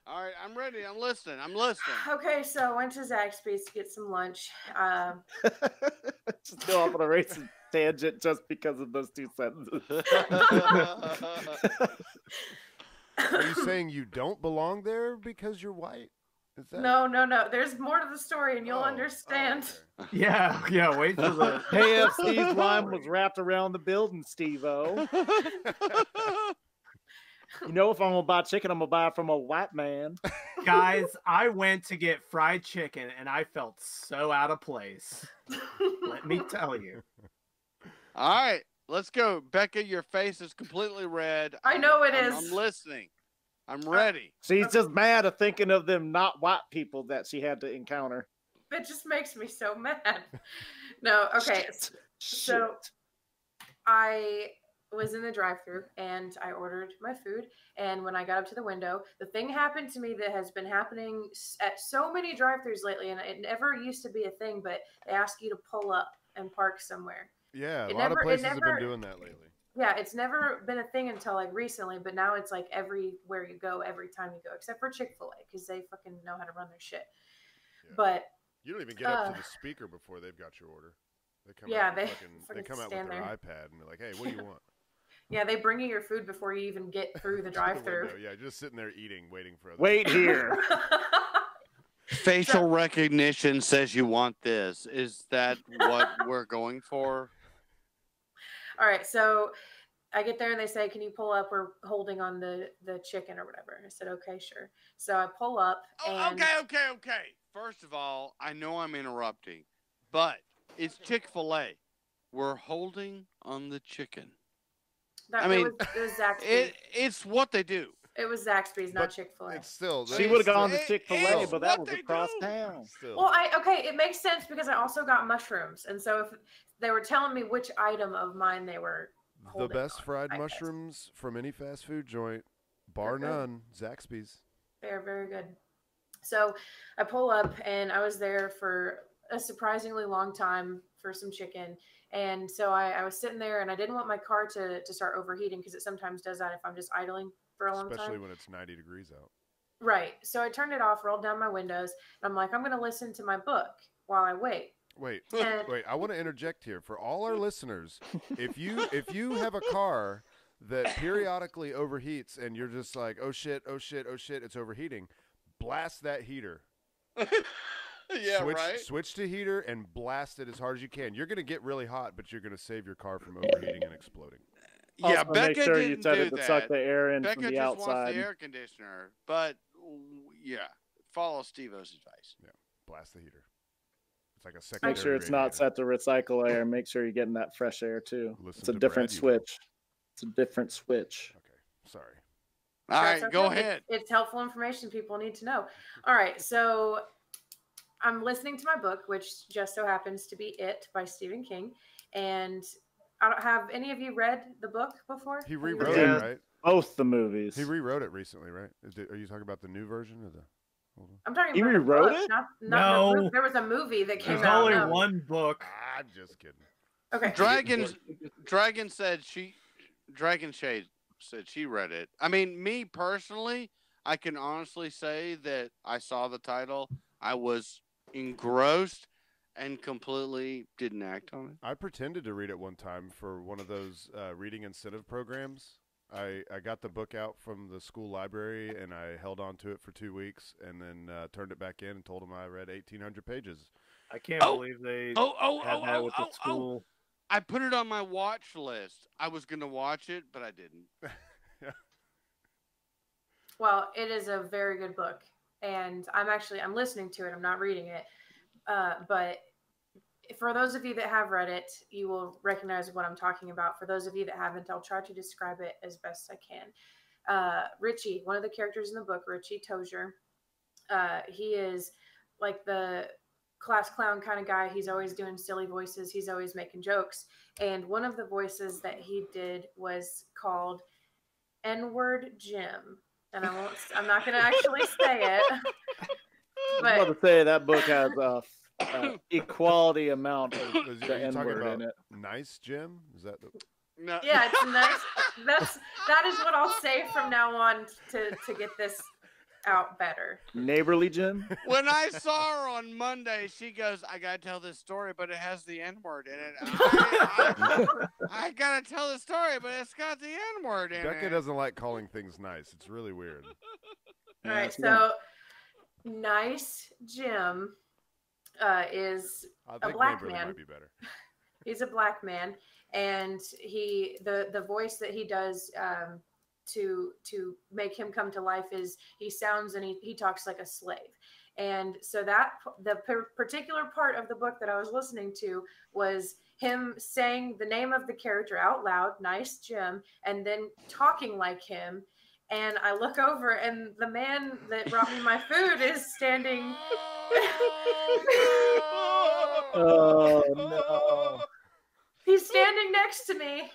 All right, I'm ready. I'm listening. I'm listening. Okay, so I went to Zaxby's to get some lunch. Just go off on a racing tangent just because of those two sentences. Are you saying you don't belong there because you're white? Is that... No. There's more to the story, and you'll understand. Okay. Yeah. Wait for the. KFC's line was wrapped around the building, Steve-O. You know, if I'm gonna buy chicken, I'm gonna buy it from a white man. Guys, I went to get fried chicken and I felt so out of place. Let me tell you. All right, let's go. Becca, your face is completely red. I know it I'm is. listening. I'm ready. She's just mad at thinking of them not white people that she had to encounter. It just makes me so mad. No, okay. So I was in the drive-thru and I ordered my food, and when I got up to the window, the thing happened to me that has been happening at so many drive-thrus lately, and it never used to be a thing, but they ask you to pull up and park somewhere. Yeah, a lot of places have been doing that lately. Yeah, it's never been a thing until like recently, but now it's like everywhere you go, every time you go, except for Chick-fil-A, because they fucking know how to run their shit. Yeah. But you don't even get up to the speaker before they've got your order. They come yeah, out they come out with their there. iPad and they're like, "Hey, what do you want?" Yeah, they bring you your food before you even get through the drive-thru. Yeah, just sitting there eating, waiting for other Wait people. here. Facial recognition says you want this. Is that what we're going for? All right, so I get there and they say, "Can you pull up? We're holding on the chicken or whatever." I said, "Okay, sure." So I pull up. And... Okay. First of all, I know I'm interrupting, but it's Chick-fil-A. We're holding on the chicken. It was Zaxby's. It's what they do. It was Zaxby's, not Chick-fil-A. It's still. She would have gone to Chick-fil-A, but that was across town. Still. Well, it makes sense because I also got mushrooms, and so if they were telling me which item of mine they were holding the best on, fried mushrooms from any fast food joint, bar none, Zaxby's. They're very good. So I pull up, and I was there for a surprisingly long time for some chicken. And so I was sitting there, and I didn't want my car to start overheating because it sometimes does that if I'm just idling for a long time. Especially when it's 90 degrees out. Right. So I turned it off, rolled down my windows, and I'm like, I'm going to listen to my book while I wait. Wait. I want to interject here for all our listeners. If you have a car that periodically overheats and you're just like, oh shit, it's overheating, blast that heater. Yeah, right. Switch to heater and blast it as hard as you can. You're going to get really hot, but you're going to save your car from overheating and exploding. Yeah, Also, Becca make sure didn't you set do it to that. suck the air in Becca from the just outside. wants the air conditioner, but yeah, follow Steve-O's advice. Yeah, blast the heater. It's like a second. Make sure it's not set to recycle air. Make sure you're getting that fresh air too. It's a different switch. It's a different switch. Okay, sorry. All right, go ahead. It's helpful information people need to know. All right, so I'm listening to my book, which just so happens to be It by Stephen King. And I don't have any of you read the book before? He rewrote it, right? Both the movies. He rewrote it recently, right? Are you talking about the new version or the old one? I'm talking He about rewrote the book, it? not No. there was a movie that came There's out. only No. one book. I'm just kidding. Okay. Dragon Shade said she read it. I mean, me personally, I can honestly say that I saw the title. I was engrossed and completely didn't act on it. I pretended to read it one time for one of those reading incentive programs. I got the book out from the school library and I held on to it for 2 weeks and then turned it back in and told them I read 1,800 pages. I can't believe they had that with the school. I put it on my watch list. I was going to watch it, but I didn't. Well, it is a very good book, and I'm listening to it. I'm not reading it, but for those of you that have read it, you will recognize what I'm talking about. For those of you that haven't, I'll try to describe it as best I can. Richie, one of the characters in the book, Richie Tozier, he is like the class clown kind of guy. He's always doing silly voices. He's always making jokes. And one of the voices that he did was called N-word Jim. And I'm not going to actually say it. But about to say that book has a equality amount of Are the you N talking word about in it. nice, Jim? Is that the... No. yeah, it's nice. That is what I'll say from now on to get this out better. Neighborly Jim? When I saw her on Monday, she goes, "I gotta tell this story, but it has the N word in it." I gotta tell the story, but it's got the N word in it. Becca doesn't like calling things nice. It's really weird. All right, so nice Jim is I a think black neighborly man. might be better. He's a black man, and the voice that he does to make him come to life is he sounds and he talks like a slave. And so that the particular part of the book that I was listening to was him saying the name of the character out loud, nice Jim, and then talking like him. And I look over and the man that brought me my food is standing. Oh no. He's standing next to me.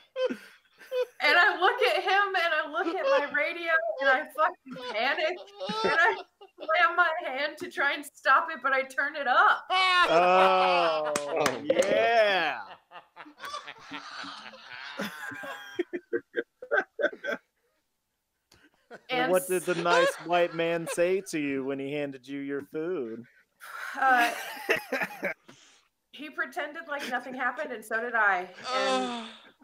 And I look at him and I look at my radio and I fucking panic. And I slam my hand to try and stop it, but I turn it up. Oh, yeah. And What did the nice white man say to you when he handed you your food? He pretended like nothing happened, and so did I.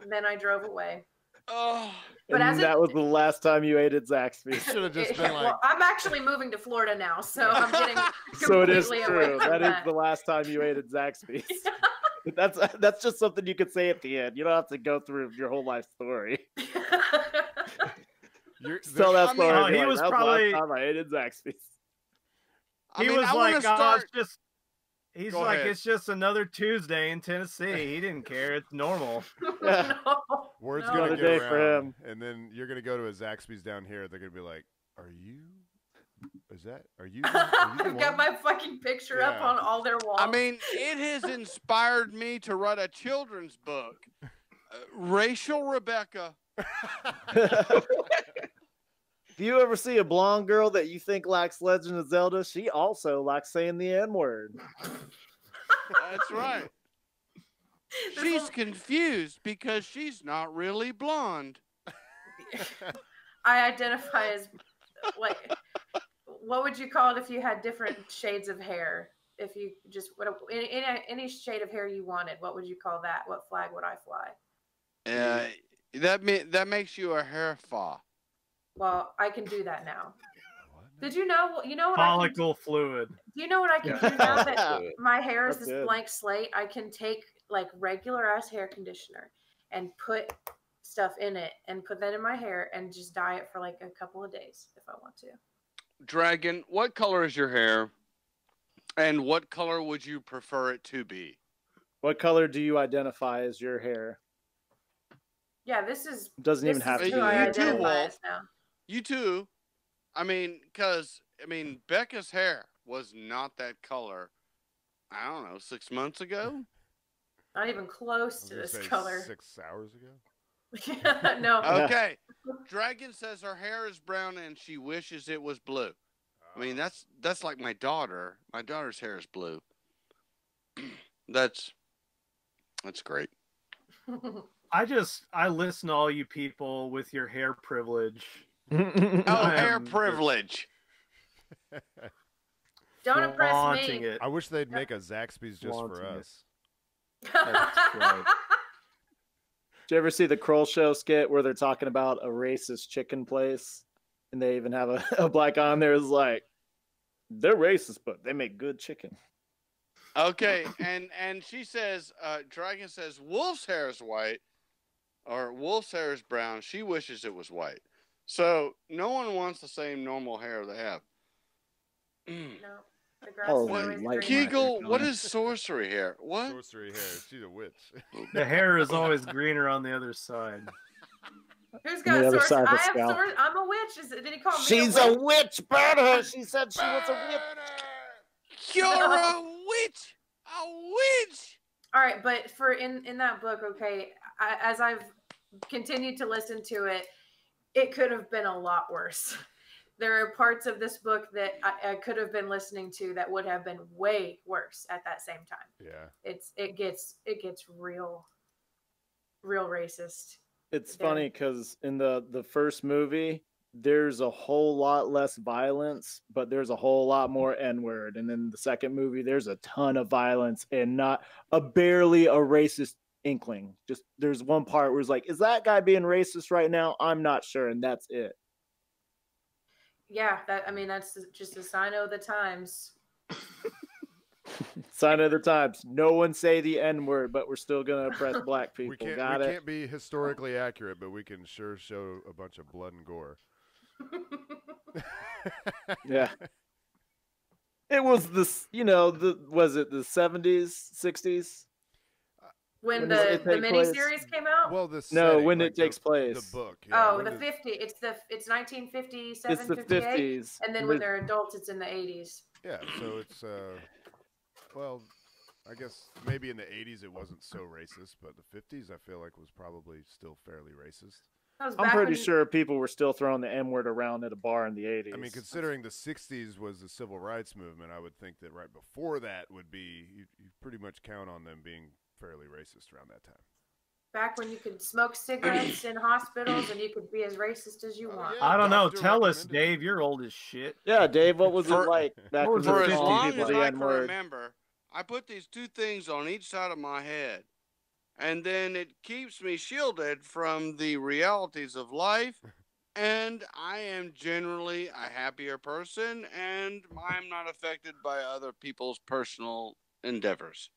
And then I drove away. But and that was the last time you ate at Zaxby's. Should have just been like. Well, I'm actually moving to Florida now, so I'm getting so it is completely away true. from That is the last time you ate at Zaxby's. That's just something you could say at the end. You don't have to go through your whole life story. Tell that story. He was probably. Last time I ate at Zaxby's. He was like, "Oh, it's just." He's Go like, ahead. "It's just another Tuesday in Tennessee." He didn't care. It's normal. Yeah. Word's No. gonna Another get day around, for him. and then you're gonna go to a Zaxby's down here. They're gonna be like, "Are you? Are you?" I've got my fucking picture up on all their walls. I mean, it has inspired me to write a children's book. Racial Rebecca. If you ever see a blonde girl that you think likes Legend of Zelda, she also likes saying the N-word. That's right. She's confused because she's not really blonde. I identify as like, what would you call it if you had different shades of hair? If you just any shade of hair you wanted, what would you call that? What flag would I fly? That makes you a hair fa. Well, I can do that now. Did you know? You know what? Follicle fluid. Do you know what I can do now that my hair is That's this good. blank slate? I can take like regular ass hair conditioner and put stuff in it and put that in my hair and just dye it for like a couple of days if I want to. Dragon, what color is your hair? And what color would you prefer it to be? What color do you identify as your hair? Yeah, this is Doesn't even have to who be. I You too, identify Wolf. as now. You too. I mean, Becca's hair was not that color. I don't know, 6 months ago. Not even close to this color. 6 hours ago. No. Okay. Dragon says her hair is brown and she wishes it was blue. I mean, that's like my daughter. My daughter's hair is blue. That's great. I listen to all you people with your hair privilege. Oh, hair am privilege. Don't impress flaunting me. it. I wish they'd make a Zaxby's just for Flaunting it. us. That's right. Did you ever see the Kroll Show skit where they're talking about a racist chicken place? And they even have a black on there is like, they're racist, but they make good chicken. Okay, and she says, Dragon says Wolf's hair is white, or Wolf's hair is brown. She wishes it was white. So no one wants the same normal hair they have. No. The grass Oh, is always light greener. Kegel, what is sorcery hair? What? Sorcery hair. She's a witch. The hair is always greener on the other side. Who's On the got other source? side of the I have scalp. source. I'm a witch. Did he call me She's a a witch? witch, burn her. She said she was a witch. You're a witch! A witch! All right, but for in that book, okay, as I've continued to listen to it, it could have been a lot worse. there are parts of this book that I could have been listening to that would have been way worse at that same time. Yeah. It gets real racist. It's There. funny because in the first movie, there's a whole lot less violence, but there's a whole lot more N-word. And then the second movie, there's a ton of violence and not barely a racist inkling. Just there's one part where it's like, is that guy being racist right now? I'm not sure, and that's it. Yeah, that's just a sign of the times. Sign of the times. No one say the N-word, but we're still gonna oppress black people. We can't be historically accurate, but we can sure show a bunch of blood and gore. Yeah. It was this, was it the 70s, 60s? When the miniseries came out? Well, when it takes place. The book. Yeah, oh, the 50s. It's 1957, it's the 58. 50s. And then when they're adults, it's in the 80s. Yeah, so it's, well, I guess maybe in the 80s it wasn't so racist, but the 50s I feel like was probably still fairly racist. I'm pretty sure people were still throwing the N-word around at a bar in the 80s. I mean, considering the 60s was the civil rights movement, I would think that right before that would be, you pretty much count on them being fairly racist around that time. Back when you could smoke cigarettes in hospitals and you could be as racist as you want. Yeah, I don't know. doctor Tell us, recommended. Dave. You're old as shit. Yeah, Dave, what was it like back when For you as were calling long people as the I can N-word? remember, I put these two things on each side of my head, and then it keeps me shielded from the realities of life, and I am generally a happier person, and I'm not affected by other people's personal endeavors.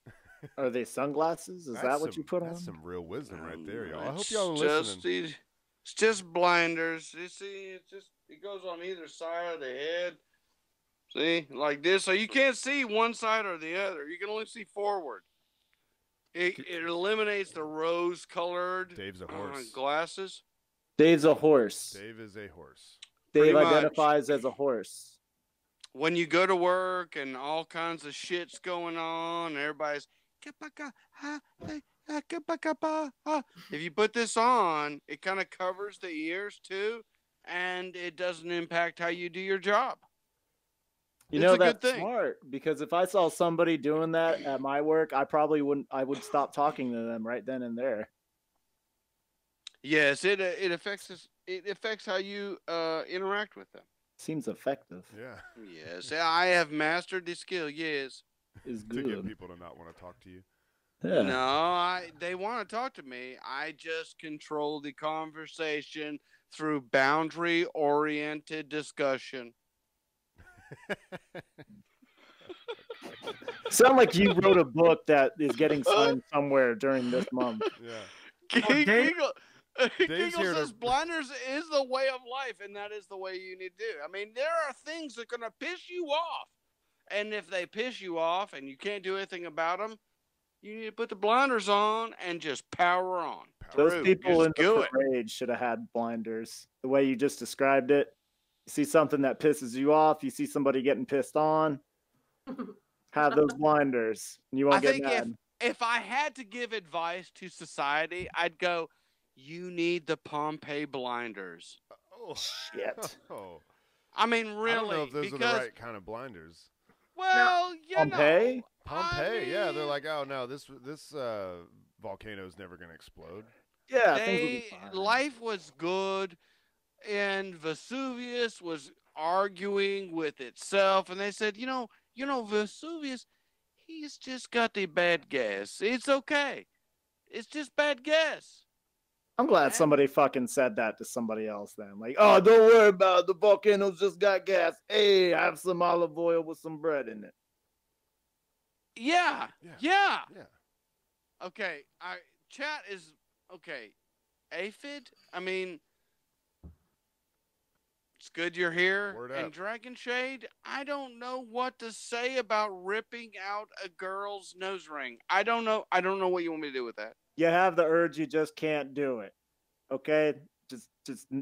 Are they sunglasses? Is that what you put on? That's some real wisdom right there, y'all. I hope y'all are listening. It's just blinders. You see, it goes on either side of the head. See, like this, so you can't see one side or the other. You can only see forward. It eliminates the rose-colored Dave's a horse. glasses. Dave's a horse. Dave is a horse. Dave Pretty identifies as a horse. When you go to work and all kinds of shit's going on, everybody's if you put this on, it kind of covers the ears too, and it doesn't impact how you do your job. You know, that's smart, because if I saw somebody doing that at my work, I probably wouldn't. I would stop talking to them right then and there. Yes, it affects us. It affects how you interact with them. Seems effective. Yeah. Yes, I have mastered the skill. Yes, is To good. get people to not want to talk to you. Yeah. No, they want to talk to me. I just control the conversation through boundary-oriented discussion. Sound like you wrote a book that is getting signed somewhere during this month. Yeah. Giggle says blinders is the way of life, and that is the way you need to do. I mean, there are things that are going to piss you off. And if they piss you off and you can't do anything about them, you need to put the blinders on and just power on. Those people in the parade should have had blinders. The way you just described it. You see something that pisses you off, you see somebody getting pissed on, have those blinders, and you won't get mad. If I had to give advice to society, I'd go, you need the Pompeii blinders. Oh, shit. Oh. I mean, really. I don't know if those are the right kind of blinders. Well, you Pompeii? know. Pompeii, I mean, yeah. They're like, oh, no, this volcano's never going to explode. Yeah, life was good, and Vesuvius was arguing with itself, and they said, you know, Vesuvius, he's just got the bad gas. It's okay. It's just bad gas. I'm glad somebody fucking said that to somebody else then. Like, oh, don't worry about it. The volcano's just got gas. Hey, I have some olive oil with some bread in it. Yeah. Okay, chat is, okay, aphid, I mean, it's good you're here. And Dragon Shade, I don't know what to say about ripping out a girl's nose ring. I don't know what you want me to do with that. You have the urge, you just can't do it. Okay? Just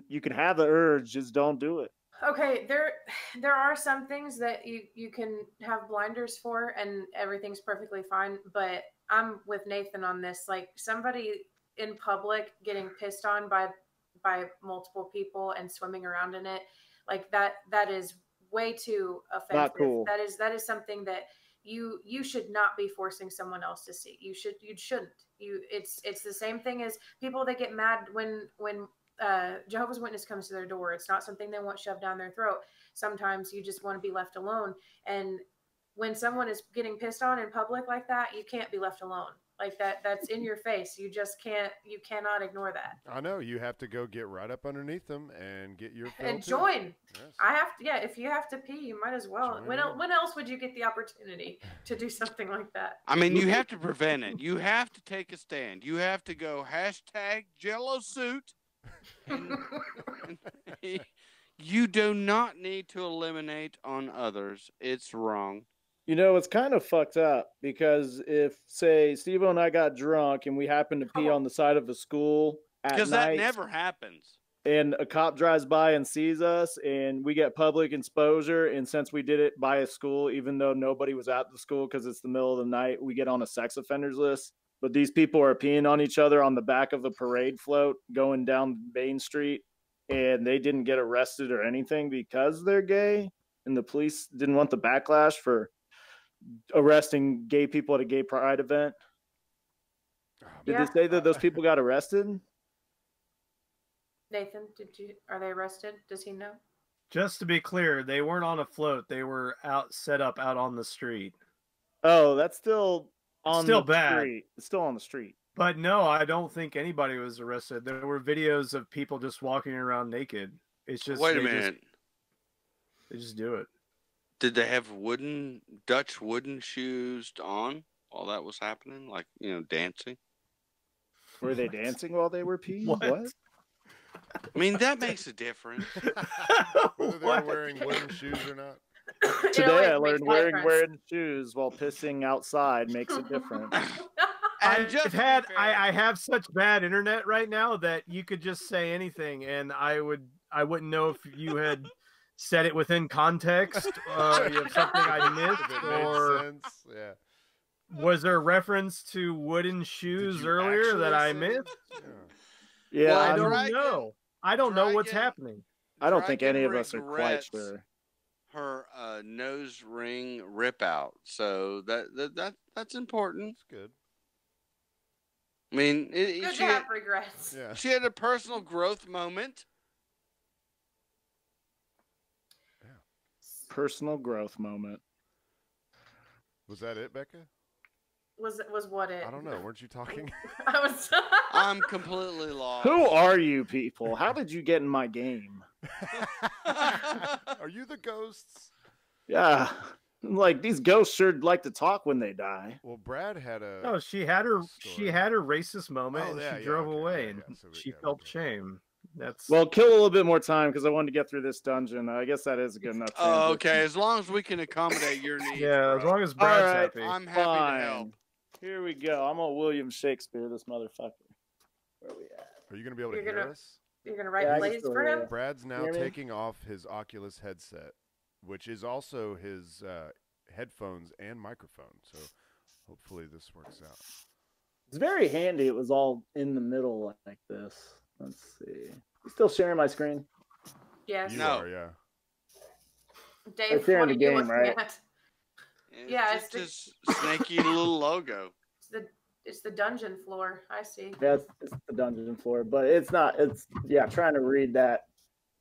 you can have the urge, just don't do it. Okay, there are some things that you can have blinders for and everything's perfectly fine, but I'm with Nathan on this. Like, somebody in public getting pissed on by multiple people and swimming around in it, Like that is way too offensive. Not cool. That is something that you should not be forcing someone else to see. You shouldn't. It's the same thing as people that get mad when Jehovah's Witness comes to their door. It's not something they want shoved down their throat. Sometimes you just want to be left alone. And when someone is getting pissed on in public like that, you can't be left alone. Like that's in your face. You just can't. You cannot ignore that. I know. You have to go get right up underneath them and get your fill And too. join. Yes. I have to. Yeah, if you have to pee, you might as well. Join When else would you get the opportunity to do something like that? I mean, you have to prevent it. You have to take a stand. You have to go #Jello suit. You do not need to eliminate on others. It's wrong. You know, it's kind of fucked up because if, say, Steve-O and I got drunk and we happened to pee on the side of a school at night. Because that never happens. And a cop drives by and sees us and we get public exposure. And since we did it by a school, even though nobody was at the school because it's the middle of the night, we get on a sex offenders list. But these people are peeing on each other on the back of a parade float going down Main Street. And they didn't get arrested or anything because they're gay. And the police didn't want the backlash for arresting gay people at a gay pride event. Did they say that those people got arrested? Nathan, are they arrested? Does he know? Just to be clear, they weren't on a float. They were set up out on the street. Oh, that's still on the bad. street. It's still on the street. But no, I don't think anybody was arrested. There were videos of people just walking around naked. It's just wait a minute. They just do it. Did they have Dutch wooden shoes on while that was happening? Like, dancing? Were they dancing while they were peeing? What? I mean, that makes a difference. Whether they're wearing wooden shoes or not. Today I learned wearing shoes while pissing outside makes a difference. I have such bad internet right now that you could just say anything and I wouldn't know if you had said it within context, you have something I missed, or sense. Yeah. Was there a reference to wooden shoes earlier that I missed? Yeah, well, I don't know. I don't know what's happening. I don't think any of us are quite sure. Her nose ring rip out, so that's important. That's good. I mean, good to have regrets. Yeah. She had a personal growth moment. Personal growth moment. Was that it, Becca? Was what it? I don't know. Weren't you talking? I'm completely lost. Who are you people? How did you get in my game? Are you the ghosts? Yeah. Like, these ghosts sure like to talk when they die. Well, Brad had a... No, she had her racist moment and she drove away and so she felt shame. Well, kill a little bit more time because I wanted to get through this dungeon. I guess that is a good enough. Oh, okay. As long as we can accommodate your needs. Yeah, bro. as long as Brad's happy. I'm happy to help. Here we go. I'm gonna William Shakespeare this motherfucker. Where are we at? Are you gonna be able to hear us? You're gonna write plays for him? Brad's now taking off his Oculus headset, which is also his headphones and microphone. So hopefully this works out. It's very handy. It was all in the middle like this. Let's see. You still sharing my screen? Yes. You are, yeah. Dave, it's sharing the game, right? It's just a snaky little logo. It's the dungeon floor. I see. Yeah, it's the dungeon floor, but it's not. It's trying to read that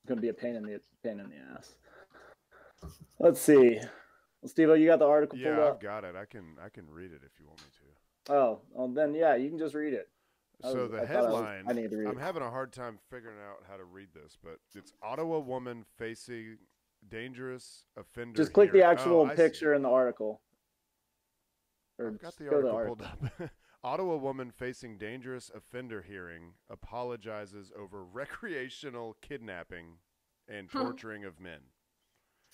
is gonna be a pain in the ass. Let's see. Well, Steve-O, you got the article pulled up? Yeah, I've got it. I can read it if you want me to. Oh, well then you can just read it. So the headline, I'm having a hard time figuring out how to read this, but it's Ottawa woman facing dangerous offender. Just click the actual picture in the article. I've got the article pulled up. Ottawa woman facing dangerous offender hearing apologizes over recreational kidnapping and torturing of men.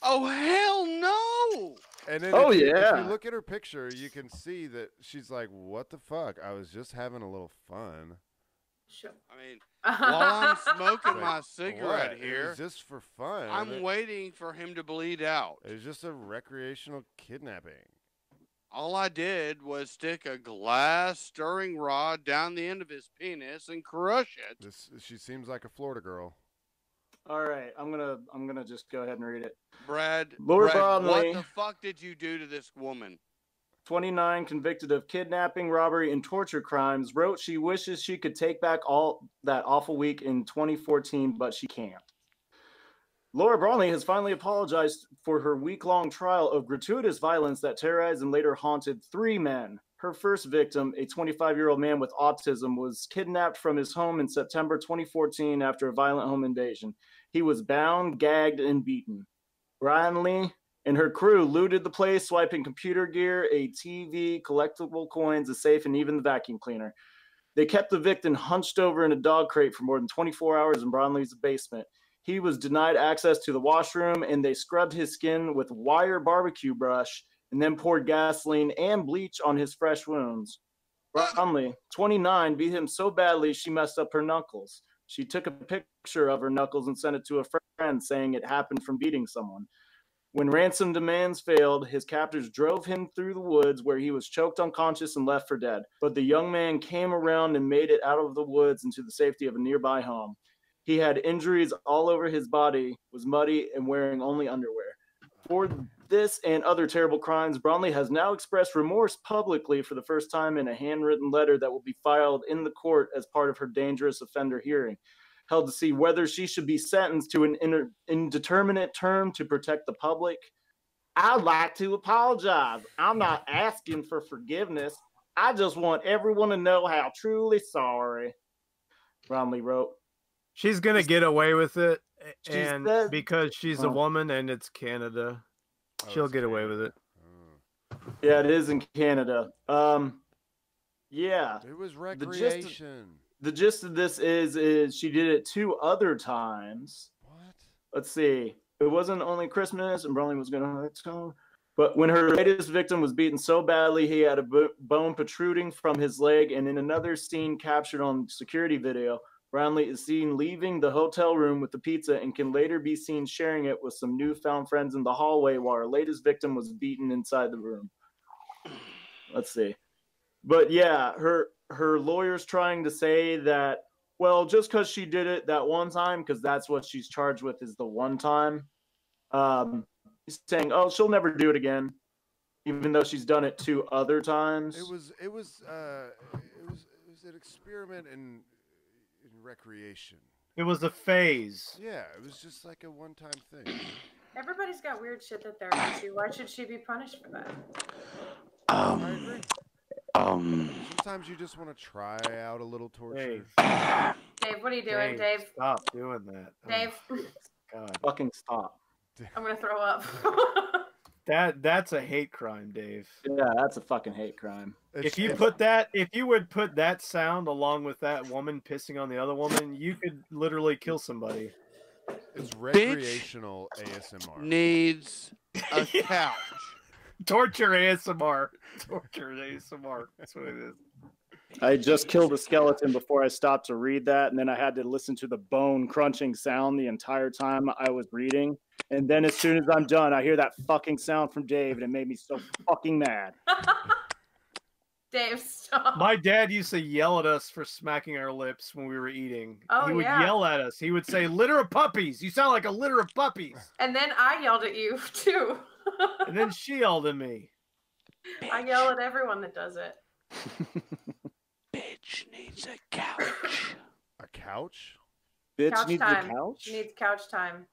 Oh, hell no! And then if you look at her picture, you can see that she's like, what the fuck? I was just having a little fun. Sure. I mean, while I'm smoking my cigarette here, it was just for fun. I'm waiting for him to bleed out. It was just a recreational kidnapping. All I did was stick a glass stirring rod down the end of his penis and crush it. She seems like a Florida girl. All right, I'm gonna just go ahead and read it. Brad, Lord Brad, what Bromley, the fuck did you do to this woman? 29, convicted of kidnapping, robbery, and torture crimes, wrote she wishes she could take back all that awful week in 2014, but she can't. Laura Bromley has finally apologized for her week-long trial of gratuitous violence that terrorized and later haunted 3 men. Her first victim, a 25-year-old man with autism, was kidnapped from his home in September 2014 after a violent home invasion. He was bound, gagged, and beaten. Bromley and her crew looted the place, swiping computer gear, a TV, collectible coins, a safe, and even the vacuum cleaner. They kept the victim hunched over in a dog crate for more than 24 hours in Bromley's basement. He was denied access to the washroom, and they scrubbed his skin with wire barbecue brush and then poured gasoline and bleach on his fresh wounds. Bromley, 29, beat him so badly she messed up her knuckles. She took a picture of her knuckles and sent it to a friend, saying it happened from beating someone. When ransom demands failed, his captors drove him through the woods where he was choked unconscious and left for dead. But the young man came around and made it out of the woods into the safety of a nearby home. He had injuries all over his body, was muddy, and wearing only underwear. For this and other terrible crimes, Bromley has now expressed remorse publicly for the first time in a handwritten letter that will be filed in the court as part of her dangerous offender hearing, held to see whether she should be sentenced to an indeterminate term to protect the public. I'd like to apologize. I'm not asking for forgiveness. I just want everyone to know how truly sorry, Bromley wrote. She's gonna get away with it, She and said- because she's a woman and it's Canada, she'll get away with it. Yeah, it is in Canada. Yeah. It was recreation. The gist of this is she did it 2 other times. What? Let's see. It wasn't only Christmas, and Bromley was going to. But when her latest victim was beaten so badly, he had a bone protruding from his leg. And in another scene captured on security video, Bromley is seen leaving the hotel room with the pizza and can later be seen sharing it with some newfound friends in the hallway while her latest victim was beaten inside the room. Let's see. But yeah, her lawyer's trying to say that, well, just because she did it that one time, because that's what she's charged with is the one time. He's saying, oh, she'll never do it again, even though she's done it 2 other times. It was an experiment in recreation. It was a phase. Yeah, it was just like a one-time thing. Everybody's got weird shit that they're into. Why should she be punished for that? I agree. Sometimes you just want to try out a little torture. Dave, what are you doing, Dave? Stop doing that. Dave, God. Fucking stop. I'm gonna throw up. That's a hate crime, Dave. Yeah, that's a fucking hate crime. If you would put that sound along with that woman pissing on the other woman, you could literally kill somebody. It's recreational ASMR. Needs a couch. Torture ASMR. Torture ASMR. That's what it is. I just killed a skeleton before I stopped to read that, and then I had to listen to the bone crunching sound the entire time I was reading. And then as soon as I'm done, I hear that fucking sound from Dave, and it made me so fucking mad. Dave, stop. My dad used to yell at us for smacking our lips when we were eating. Oh, he would yeah. yell at us. He would say, "Litter of puppies! You sound like a litter of puppies!" And then I yelled at you, too. And then she yelled at me. I yell at everyone that does it. Bitch needs a couch. A couch? Bitch Couch needs time. a couch? She needs couch time.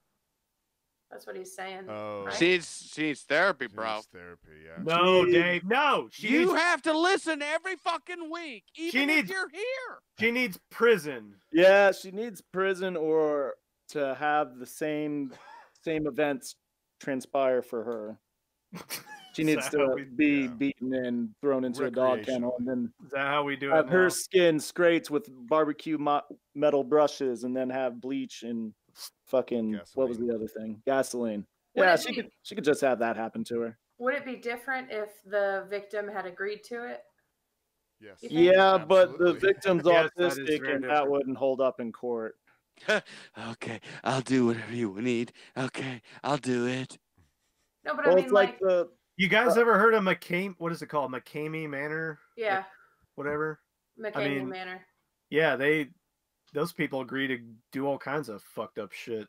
That's what he's saying. Oh. right? She needs therapy, bro. Needs therapy, yeah. No, She- Dave. No. You have to listen every fucking week, even if you're here. She needs prison. Yeah, she needs prison or to have the same events transpire for her. She Is needs that how to we- be yeah. beaten and thrown into a dog kennel, and then Is that how we do have it her now? skin scraped with barbecue metal brushes, and then have bleach and fucking what was Gasoline. the other thing? Gasoline. Would Yeah, it she be- could just have that happen to her. Would it be different if the victim had agreed to it? Yes. You think- Yeah, but the Absolutely. victim's Yes, that is autistic, very and that different. wouldn't hold up in court. Okay, I'll do whatever you need. Okay, I'll do it. No, but Well, I mean, it's like the You guys ever heard of McCain? What is it called? McCamey Manor? yeah, Whatever. McCamey mean- Manor. Yeah, those people agree to do all kinds of fucked up shit.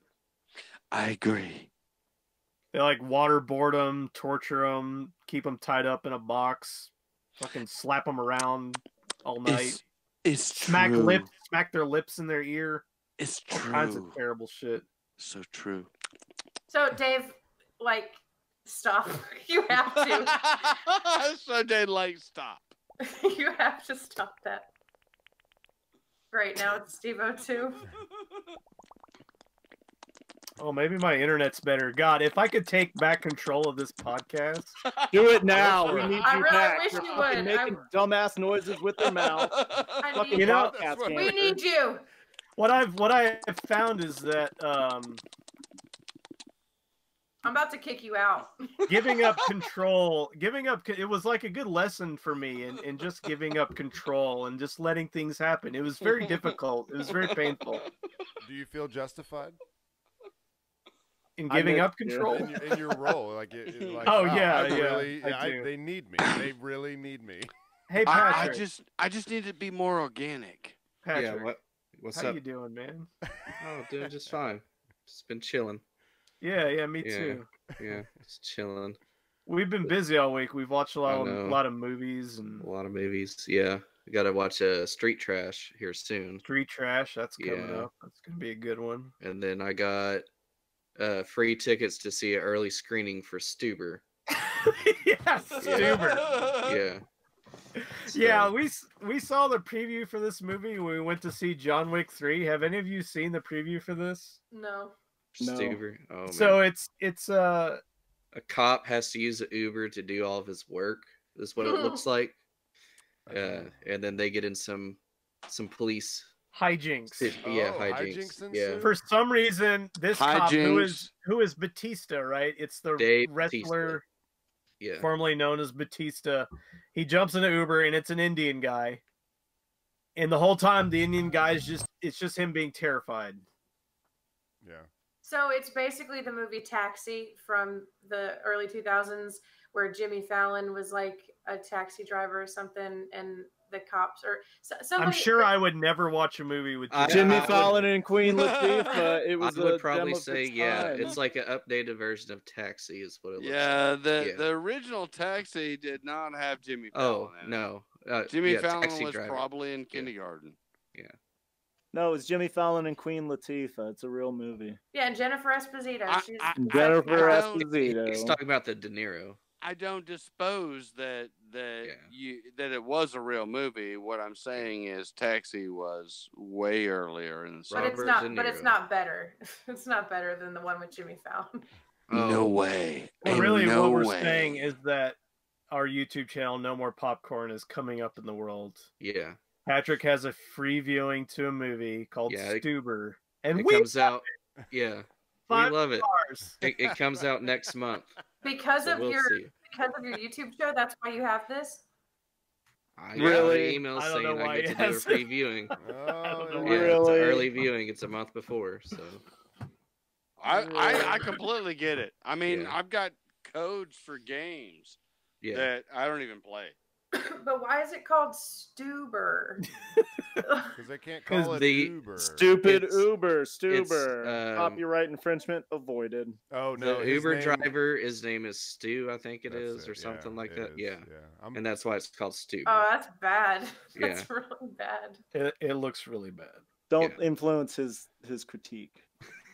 I agree. They like waterboard them, torture them, keep them tied up in a box, fucking slap them around all night, It's smack true. their lips in their ear, It's all true. kinds of terrible shit. So true. So Dave, like, stop. You have to. So Dave, like, stop. You have to stop that. Right now it's Steve-O too. Oh, maybe my internet's better. God, if I could take back control of this podcast. Do it now. Go for We it. need I you really back. wish They're you fucking would. making dumbass noises with their mouth. I Fucking need, You know, podcast we cancer. need you. What I have found is that I'm about to kick you out. giving up control, it was like a good lesson for me in just giving up control and just letting things happen. It was very difficult. It was very painful. Do you feel justified In giving up Yeah. control? in your role? Like, like Oh, wow, yeah, I yeah, really, I do. they need me. They really need me. Hey I Patrick. just need to be more organic. Patrick, Yeah, what's how up? you doing, man? Oh, doing just fine. Just been chilling. Yeah, me Yeah. too. Yeah, just chilling. We've been busy all week. We've watched a I lot know. of movies and A lot of movies. Yeah, I gotta watch Street Trash here soon, Street Trash. That's coming Yeah. up. That's gonna be a good one. and then I got free tickets to see an early screening for Stuber. Yeah, Stuber. Yeah. Yeah, So, we saw the preview for this movie when we went to see John Wick 3. Have any of you seen the preview for this? No. No. Stuber. Oh man. So it's A cop has to use an Uber to do all of his work. Is what it looks like. And then they get in some police. hijinks. Yeah, Oh, hijinks. hijinks Yeah. ensue? For some reason, this cop Hijinks. who is Batista, right? It's the Dave wrestler Yeah. formerly known as Batista. He jumps in an Uber and it's an Indian guy. And the whole time the Indian guy is it's just him being terrified. Yeah. So it's basically the movie Taxi from the early 2000s where Jimmy Fallon was like a taxi driver or something and the cops or somebody. I'm sure I would never watch a movie with Jimmy I would- Fallon and Queen Latifah. It was I would a probably gem of say its yeah. time. It's like an updated version of Taxi is what it looks Yeah, like. the original Taxi did not have Jimmy Fallon Oh in it. no. Jimmy yeah, Fallon Taxi was Driver. probably in kindergarten. No, it was Jimmy Fallon and Queen Latifah. It's a real movie. Yeah, and Jennifer Esposito. She's Jennifer I don't- Esposito. He's talking about the De Niro. I don't dispose that Yeah. that it was a real movie. What I'm saying is Taxi was way earlier in the but it's Robert not. De But it's Niro. not better. It's not better than the one with Jimmy Fallon. No Oh, way. Well, Ain't really, no what we're way. saying is that our YouTube channel, No More Popcorn, is coming up in the world. Yeah. Patrick has a free viewing to a movie called Yeah, it- Stuber, and It we comes out. Yeah. We 5 love it. stars. It comes out next month. Because So of we'll your see. YouTube show, that's why you have this. I got Really? an email I don't know saying I why get to he do a has free it. viewing. Oh, know Yeah, why. it's an Really? early viewing. It's a month before, so I completely get it. I mean, Yeah. I've got codes for games yeah. that I don't even play. But why is it called Stuber? Because they can't call it the Uber. Stupid It's- Uber, Stuber. um, Copyright infringement avoided. Oh no, The his Uber name- driver, his name is Stu, I think it That's is, or it, something yeah, like it that. is, Yeah. I'm, And that's why it's called Stu. Oh, that's bad. Yeah. That's really bad. It looks really bad. Don't influence his critique.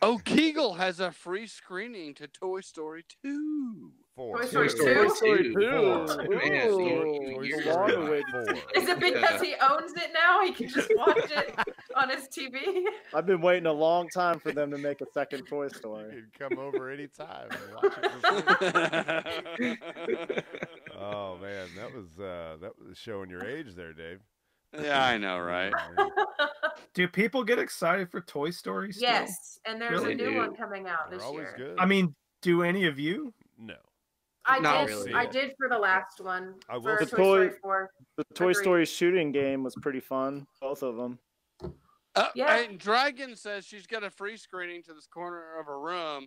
Oh, Kegel has a free screening to Toy Story 2. four. Toy Story Story 2? two. Ooh, Man, ooh, you're the long right. awaited. Is it because he owns it now? He can just watch it on his TV? I've been waiting a long time for them to make a second Toy You Story. can come over anytime and watch it for free. Oh man, that was showing your age there, Dave. Yeah, I know, right? Do people get excited for Toy Story still? Yes, and there's Really? a new They one do. coming out They're this always year. good. I mean, do any of you? no. I Not did. really. I did for the last one. I will For say- Toy Story 4. The Toy Agreed. Story shooting game was pretty fun. Both of them. Yeah. And Dragon says she's got a free screening to this corner of her room.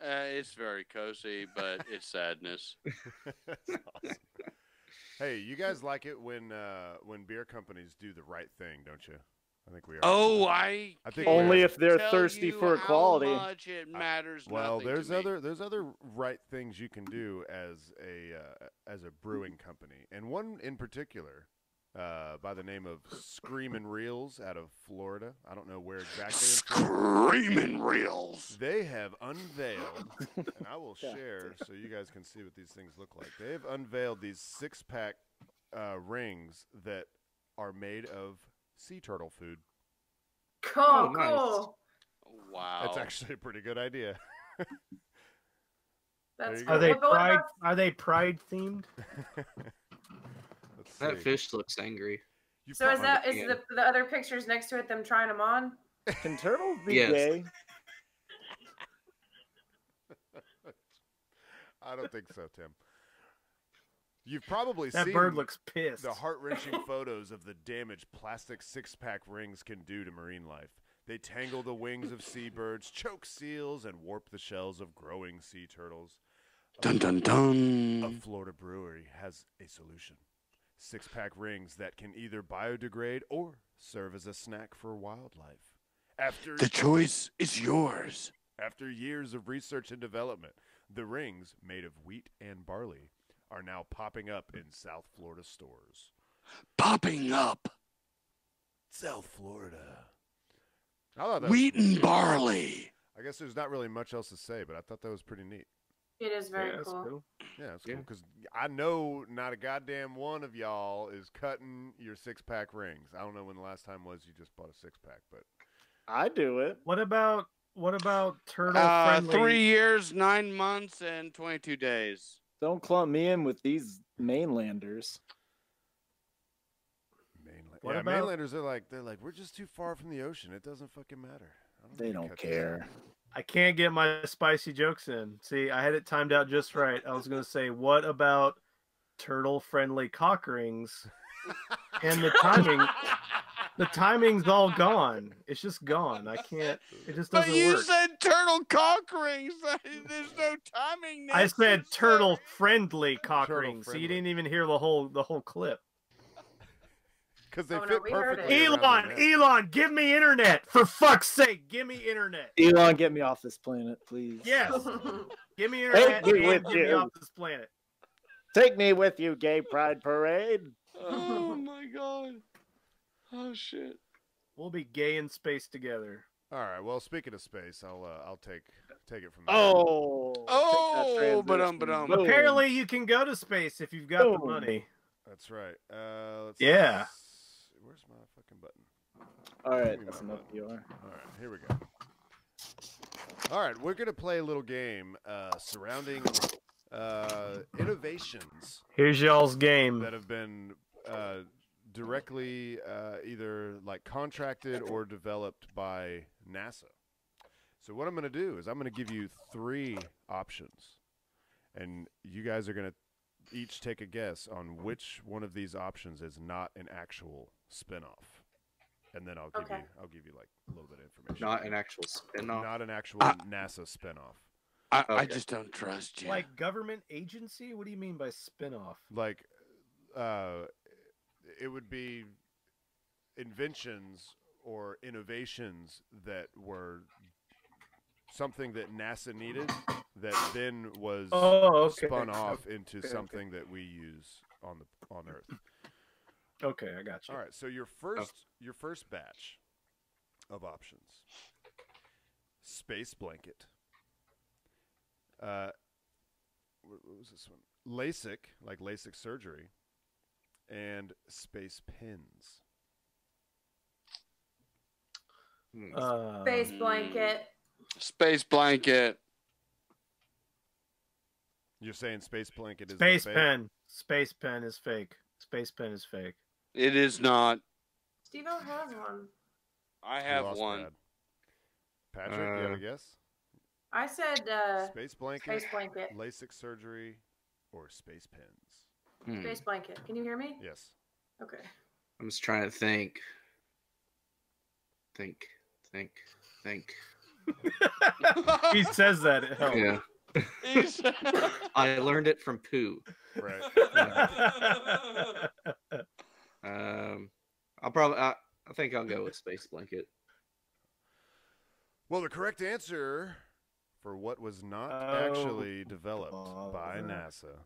It's very cozy, but it's sadness. That's awesome. Hey, you guys like it when beer companies do the right thing, don't you? I think we are. Oh, I think Only we're- if they're tell thirsty you for how quality. much it matters. Well, nothing there's to me. there's other right things you can do as a brewing company, and one in particular, by the name of Screamin' Reels out of Florida. I don't know where exactly. In Florida. Screaming reels. They have unveiled, and I will share so you guys can see what these things look like. They have unveiled these 6-pack rings that are made of sea turtle food. Cool, Oh, nice. cool. Wow. That's actually a pretty good idea. That's you cool. Are they But what pride? about- Are they pride themed? Let's That see. fish looks angry. You So is probably- that is can. the other pictures next to it them trying them on? Can turtles be Yes. gay? I don't think so, Tim. You've probably That seen bird looks pissed. the heart-wrenching photos of the damage plastic 6-pack rings can do to marine life. They tangle the wings of seabirds, choke seals, and warp the shells of growing sea turtles. Dun dun A dun. Florida brewery has a solution. 6-pack rings that can either biodegrade or serve as a snack for wildlife. The choice is yours. After years of research and development, the rings, made of wheat and barley, are now popping up in South Florida stores. Popping up. South Florida. I thought that Wheat and barley. I guess there's not really much else to say, but I thought that was pretty neat. It is very Yeah, that's cool. Yeah, it's Yeah. cool because I know not a goddamn one of y'all is cutting your 6-pack rings. I don't know when the last time was you just bought a 6-pack, but I do it. What about turtle friendly? 3 years, 9 months, and 22 days. Don't clump me in with these mainlanders. What yeah, about- mainlanders are like we're just too far from the ocean. It doesn't fucking matter. I They need to don't cut this care. out. I can't get my spicy jokes in. See, I had it timed out just right. I was gonna say, what about turtle friendly cock rings? And the timing's all gone. It's just gone. I can't. It just But doesn't you work. said turtle cock rings. There's no timing. I said necessary. turtle friendly cock Turtle rings. So friendly. you didn't even hear the whole clip. Because they Oh, no, fit we heard it. perfectly. around the neck. Elon, give me internet. For fuck's sake, give me internet. Elon, get me off this planet, please. Yes, give me internet me and with get me you. off this planet. Take me with you, gay pride parade. Oh my god. Oh shit. We'll be gay in space together. All right. Well, speaking of space, I'll take it from there. Oh. Oh, but ba-dum. Apparently, you can go to space if you've got the Boom. money. That's right. Let's Yeah. Where's my fucking button? All right, Give me that's my enough button. PR. All right, here we go. All right, we're gonna play a little game surrounding innovations Here's y'all's game. that have been directly either like contracted or developed by NASA. So what I'm going to do is I'm going to give you 3 options, and you guys are going to each take a guess on which one of these options is not an actual spin-off. And then I'll give you like a little bit of information. Not an actual spin-off. Not an actual NASA spin-off. I Okay. just don't trust you. Like government agency? What do you mean by spin-off? Like it would be inventions or innovations that were something that NASA needed that then was spun off into Okay, something that we use on Earth. Okay, I got you. All right, so your first batch of options: space blanket. What was this one? LASIK, like LASIK surgery, and space pins. Space blanket. Space blanket. You're saying space blanket is Space the fake? pen. Space pen is fake. Space pen is fake. It is not. Steve-O has one. I We have lost one. Brad. Patrick, you have a guess? I said Space blanket, space blanket. LASIK surgery, or space pins? Hmm. Space blanket. Can you hear me? Yes. Okay. I'm just trying to think. Think. He says that. It helps. Yeah. I learned it from Pooh. Right. I'll probably. I think I'll go with Space Blanket. Well, the correct answer for what was not actually developed by NASA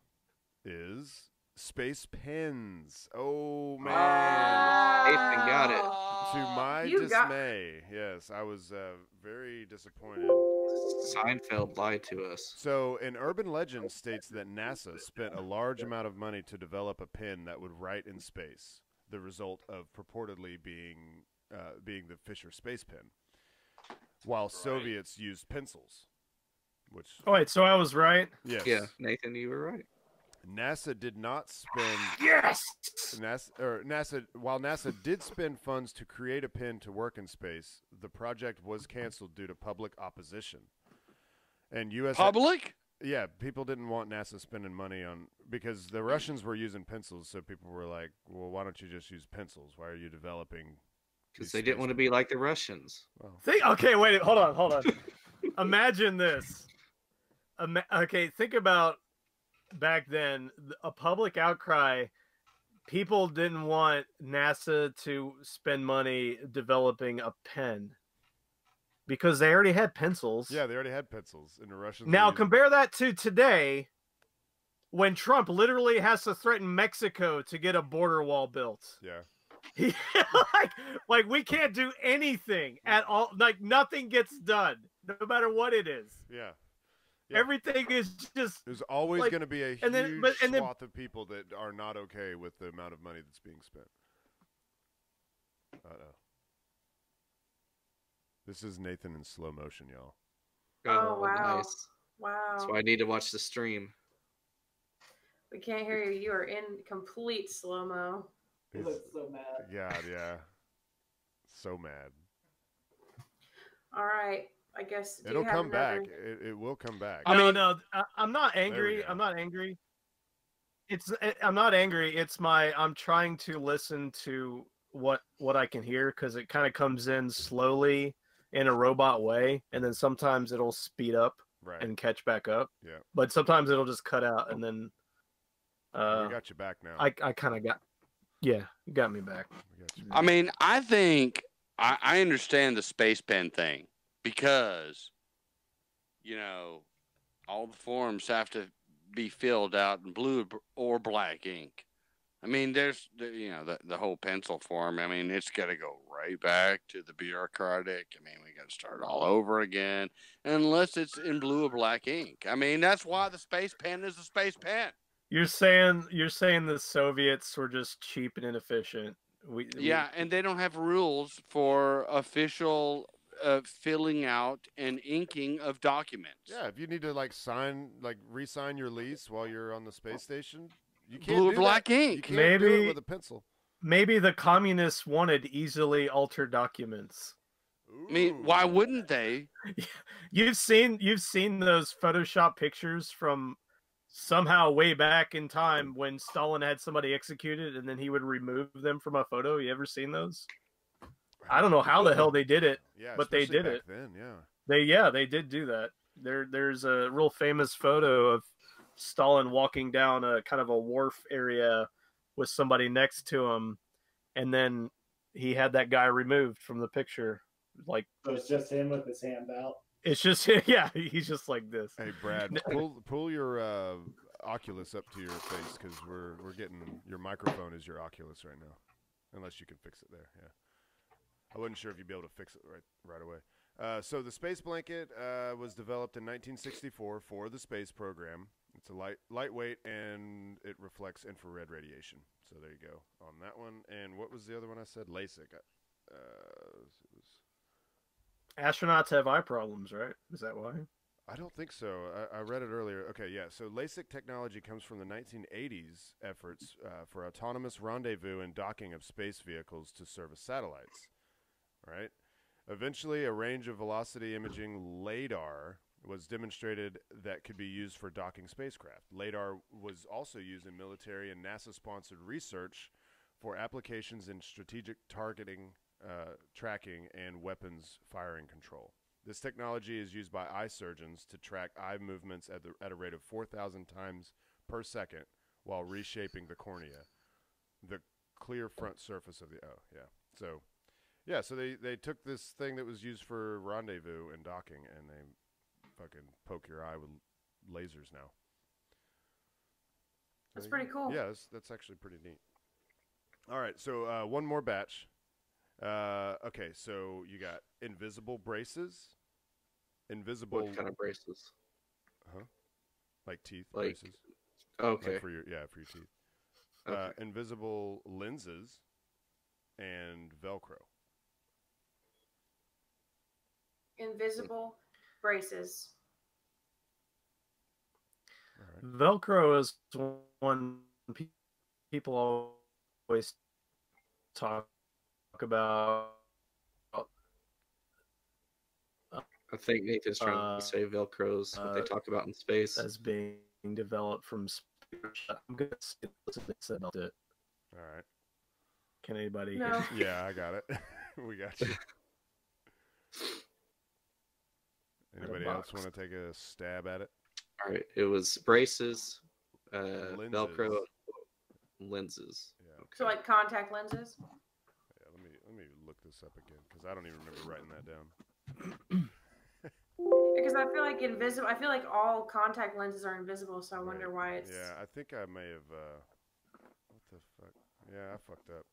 is space pens. Oh, man. Nathan got it. To my dismay, yes, I was very disappointed. Seinfeld lied to us. So, an urban legend states that NASA spent a large amount of money to develop a pen that would write in space, the result of purportedly being the Fisher space pen, while Soviets used pencils. Which? Oh wait, so I was right. Yes. Yeah, Nathan, you were right. NASA did not spend. Yes. While NASA did spend funds to create a pen to work in space, the project was canceled due to public opposition. And U.S. Public? Yeah, people didn't want NASA spending money on because the Russians were using pencils, so people were like, "Well, why don't you just use pencils? Why are you developing?" Because they didn't want to be like the Russians. Well, Okay, wait, hold on. Imagine this. Okay, think about back then, a public outcry. People didn't want NASA to spend money developing a pen because they already had pencils. yeah, they already had pencils, and the Russians. Now compare that to today, when Trump literally has to threaten Mexico to get a border wall built. Yeah. like we can't do anything at all. Like nothing gets done, no matter what it is. Yeah. Everything is just. There's always going to be a huge swath of people that are not okay with the amount of money that's being spent. Uh-oh. This is Nathan in slow motion, y'all. Oh, wow. Nice. Wow. That's why I need to watch the stream. We can't hear you. You are in complete slow-mo. He looks so mad. Yeah. So mad. All right. I guess it'll come back. It will come back. I'm not angry. I'm not angry. I'm not angry. I'm trying to listen to what I can hear because it kind of comes in slowly in a robot way, and then sometimes it'll speed up and catch back up. Yeah. But sometimes it'll just cut out, and then we got you back now. I kind of got. Yeah, you got me back. I mean, I think I understand the space pen thing. Because, all the forms have to be filled out in blue or black ink. I mean, there's, the whole pencil form. I mean, it's got to go right back to the bureaucratic. I mean, we got to start all over again, unless it's in blue or black ink. I mean, that's why the space pen is a space pen. You're saying the Soviets were just cheap and inefficient. And they don't have rules for official filling out and inking of documents. Yeah, if you need to re-sign your lease while you're on the space station, you can't blue do black that. ink. You can't do it with a pencil. Maybe the communists wanted easily altered documents. Ooh. I mean, why wouldn't they? You've seen those Photoshop pictures from somehow way back in time when Stalin had somebody executed and then he would remove them from a photo. You ever seen those? I don't know how the hell they did it, but they did it. Then, they did do that. There's a real famous photo of Stalin walking down a kind of a wharf area with somebody next to him, and then he had that guy removed from the picture. So it's just him with his hand out. It's just he's just like this. Hey Brad, pull your Oculus up to your face because we're getting your microphone is your Oculus right now, unless you can fix it there. Yeah. I wasn't sure if you'd be able to fix it right away. So the space blanket was developed in 1964 for the space program. It's a lightweight and it reflects infrared radiation. So there you go on that one. And what was the other one I said? LASIK. Astronauts have eye problems, right? Is that why? I don't think so. I read it earlier. Okay, yeah. So LASIK technology comes from the 1980s efforts for autonomous rendezvous and docking of space vehicles to service satellites. Right. Eventually, a range of velocity imaging LiDAR was demonstrated that could be used for docking spacecraft. LiDAR was also used in military and NASA-sponsored research for applications in strategic targeting, tracking, and weapons firing control. This technology is used by eye surgeons to track eye movements at a rate of 4,000 times per second while reshaping the cornea, the clear front surface of the. Oh, yeah. So. Yeah, so they took this thing that was used for rendezvous and docking, and they fucking poke your eye with lasers now. That's pretty cool. Yeah, that's actually pretty neat. All right, so one more batch. Okay, so you got invisible braces, invisible. What kind of braces? Like teeth Like, braces. okay. Like for your teeth. Okay. Invisible lenses and Velcro. Invisible braces. All right. Velcro is one people always talk about. I think Nathan's trying to say Velcro's what they talk about in space. As being developed from space. I'm going to listen to about it. All right. Can anybody No. hear? Yeah, I got it. We got you. Anybody else want to take a stab at it? All right. It was braces, Lenses. Velcro, lenses. Yeah. Okay. So like contact lenses. Yeah, let me look this up again because I don't even remember writing that down. Because I feel like invisible. I feel like all contact lenses are invisible, so I wonder Right. why it's. Yeah, I think I may have. What the fuck? Yeah, I fucked up.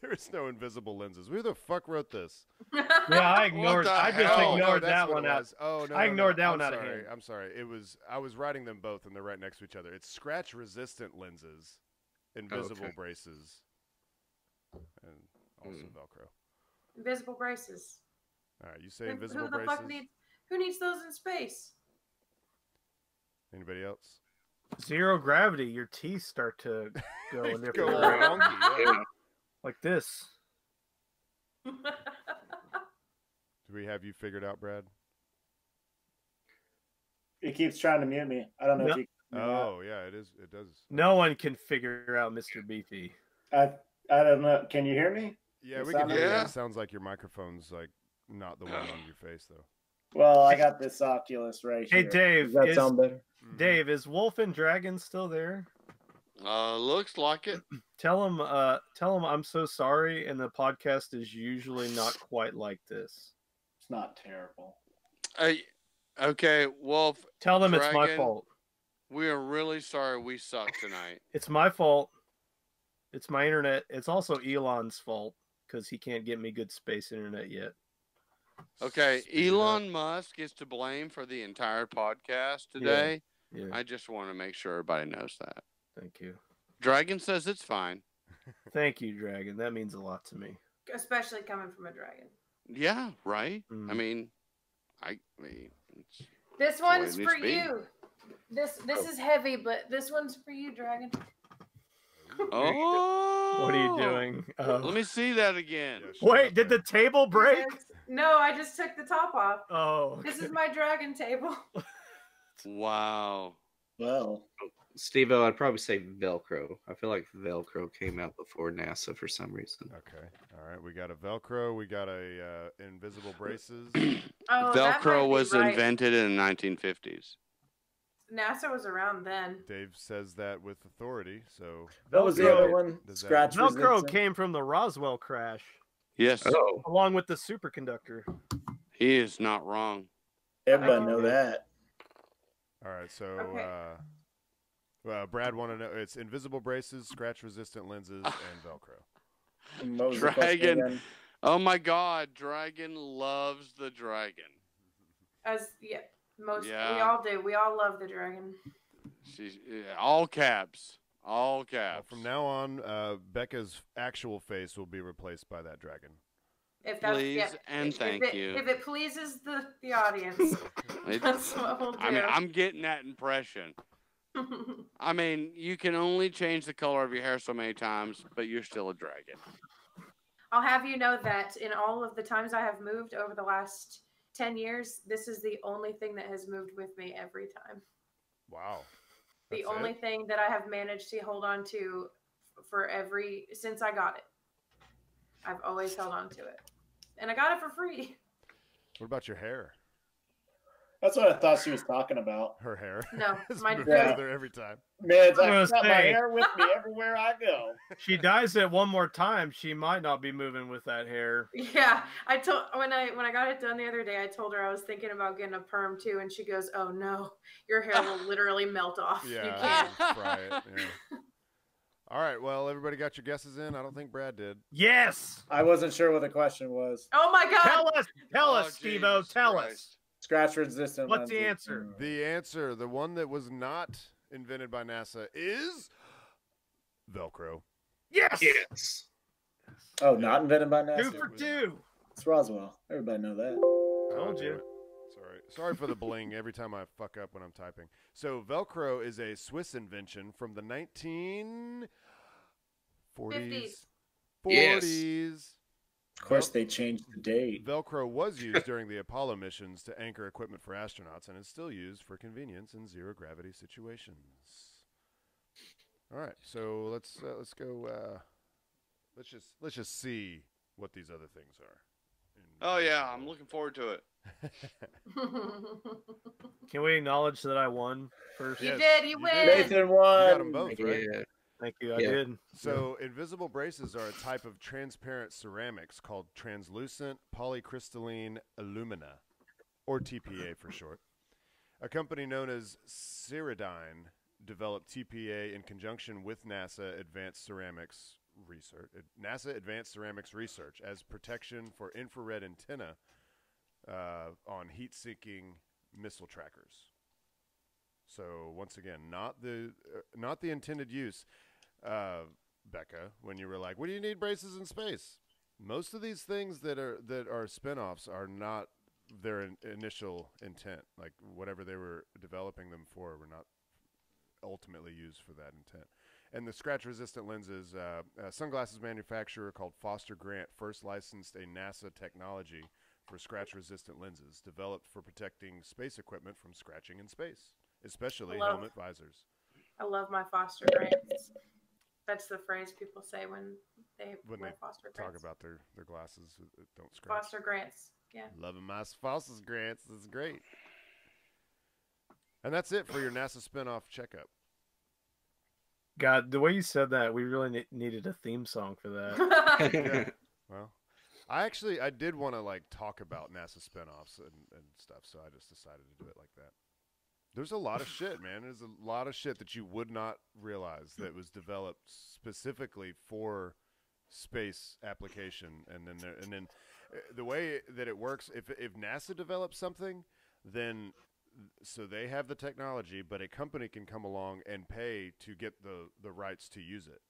There's no invisible lenses. Who the fuck wrote this? Yeah, I ignored. the I just hell? ignored that's that what one it out. was. Oh no, I ignored that I'm one out of sorry. hand. I'm sorry. I was writing them both, and they're right next to each other. It's scratch-resistant lenses, invisible Okay. braces, and also Velcro. Invisible braces. All right, you say Who invisible the braces. fuck needs? Who needs those in space? Anybody else? Zero gravity. Your teeth start to go in Go different wonky, yeah. Yeah. like this. Do we have you figured out, Brad? It keeps trying to mute me. I don't know No. if you. Oh yeah, it is. It does. No one can figure out Mr. Beefy. I don't know. Can you hear me? Yeah, It we can sounded- hear you. Yeah. It sounds like your microphone's like not the one on your face though. Well, I got this Oculus right Hey, here. Dave, Does that is- sound better? Dave, is Wolf and Dragon still there? Looks like it. Tell him I'm so sorry, and the podcast is usually not quite like this. It's not terrible. Okay, Wolf, Tell them it's my Dragon. fault. we are really sorry we suck tonight. It's my fault. It's my internet. It's also Elon's fault because he can't get me good space internet yet. Okay, Speed it up. Elon Musk is to blame for the entire podcast today. Yeah, I just want to make sure everybody knows that. thank you. Dragon says it's fine. Thank you, Dragon. That means a lot to me. Especially coming from a dragon. Yeah, right. Mm. I mean, it's, This the way it one's needs for to be. you. This is heavy, but this one's for you, dragon. oh, What are you doing? Let me see that again. Yeah, shut Wait, up, did man. the table break? No, I just took the top off. Oh, This is okay. my dragon table. Wow. Well, Steve-O, I'd probably say Velcro. I feel like Velcro came out before NASA for some reason. Okay. All right. We got a Velcro. We got a invisible braces. Oh, that might Velcro be was right. invented in the 1950s. NASA was around then. Dave says that with authority. So that was the Velcro- other one. Does that- Scratch Velcro resistant. came from the Roswell crash, Yes, Oh, along with the superconductor. he is not wrong. Everybody Oh. know that. all right. So Okay. Brad wanted to know it's invisible braces, scratch resistant lenses, and Velcro. And what was the question Dragon. again? Oh my God, Dragon loves the dragon. We We all do. We all love the dragon. She's all caps, all Well, caps. from now on, Becca's actual face will be replaced by that dragon. If that's Please and thank you. If it pleases the audience, It- that's what we'll do. I mean, I'm getting that impression. I mean, you can only change the color of your hair so many times, but you're still a dragon. I'll have you know that in all of the times I have moved over the last 10 years, this is the only thing that has moved with me every time. Wow. The That's only it? thing that I have managed to hold on to since I got it. I've always held on to it. And I got it for free. What about your hair? That's what I thought she was talking about. Her hair. No, It's mine- moved Yeah. further every time. Man, it's I like I was got my saying- hair with me everywhere I go. She dyes it one more time, she might not be moving with that hair. Yeah, I told when I got it done the other day, I told her I was thinking about getting a perm too, and she goes, "Oh no, your hair will literally melt off. You Yeah, can't." fry it. Yeah. All right. Well, everybody got your guesses in. I don't think Brad did. Yes. I wasn't sure what the question was. Oh my god! Tell Oh, us, Steve-O, Jesus tell Christ. us. Scratch resistant. What's the lenses. answer? The answer, the one that was not invented by NASA, is Velcro. Yes. Yes. Oh, not invented by NASA. 2 for 2. It's Roswell. Everybody know that. Told damn you. it. Sorry for the bling every time I fuck up when I'm typing. So Velcro is a Swiss invention from the 1940s. 50s. 40s. Of course, they changed the date. Velcro was used during the Apollo missions to anchor equipment for astronauts, and is still used for convenience in zero gravity situations. All right, so let's go. Let's just see what these other things are. Oh yeah, I'm looking forward to it. Can we acknowledge that I won first? You Yes, did. You you win. did. Nathan You won. got them both, right? Yeah. Thank you. I Yeah. did. So invisible braces are a type of transparent ceramics called translucent polycrystalline alumina, or TPA for short. A company known as Ceradyne developed TPA in conjunction with NASA Advanced Ceramics Research as protection for infrared antenna on heat-seeking missile trackers. So once again, not the intended use. Becca, when you were like, "What do you need braces in space?" Most of these things that are spin-offs are not their initial intent. Like whatever they were developing them for were not ultimately used for that intent. And the scratch-resistant lenses, a sunglasses manufacturer called Foster Grant first licensed a NASA technology for scratch-resistant lenses developed for protecting space equipment from scratching in space, especially helmet visors. I love my foster grants. That's the phrase people say when they wear foster Talk grants. about their glasses that don't scratch. Foster grants. Yeah. Loving my Foster grants. This is great. And that's it for your NASA spinoff checkup. God, the way you said that, we really needed a theme song for that. Yeah. Well, I did want to like talk about NASA spinoffs and stuff, so I just decided to do it like that. There's a lot of shit, man. There's a lot of shit that you would not realize that was developed specifically for space application, and then the way that it works, if NASA develops something, then so they have the technology, but a company can come along and pay to get the rights to use it.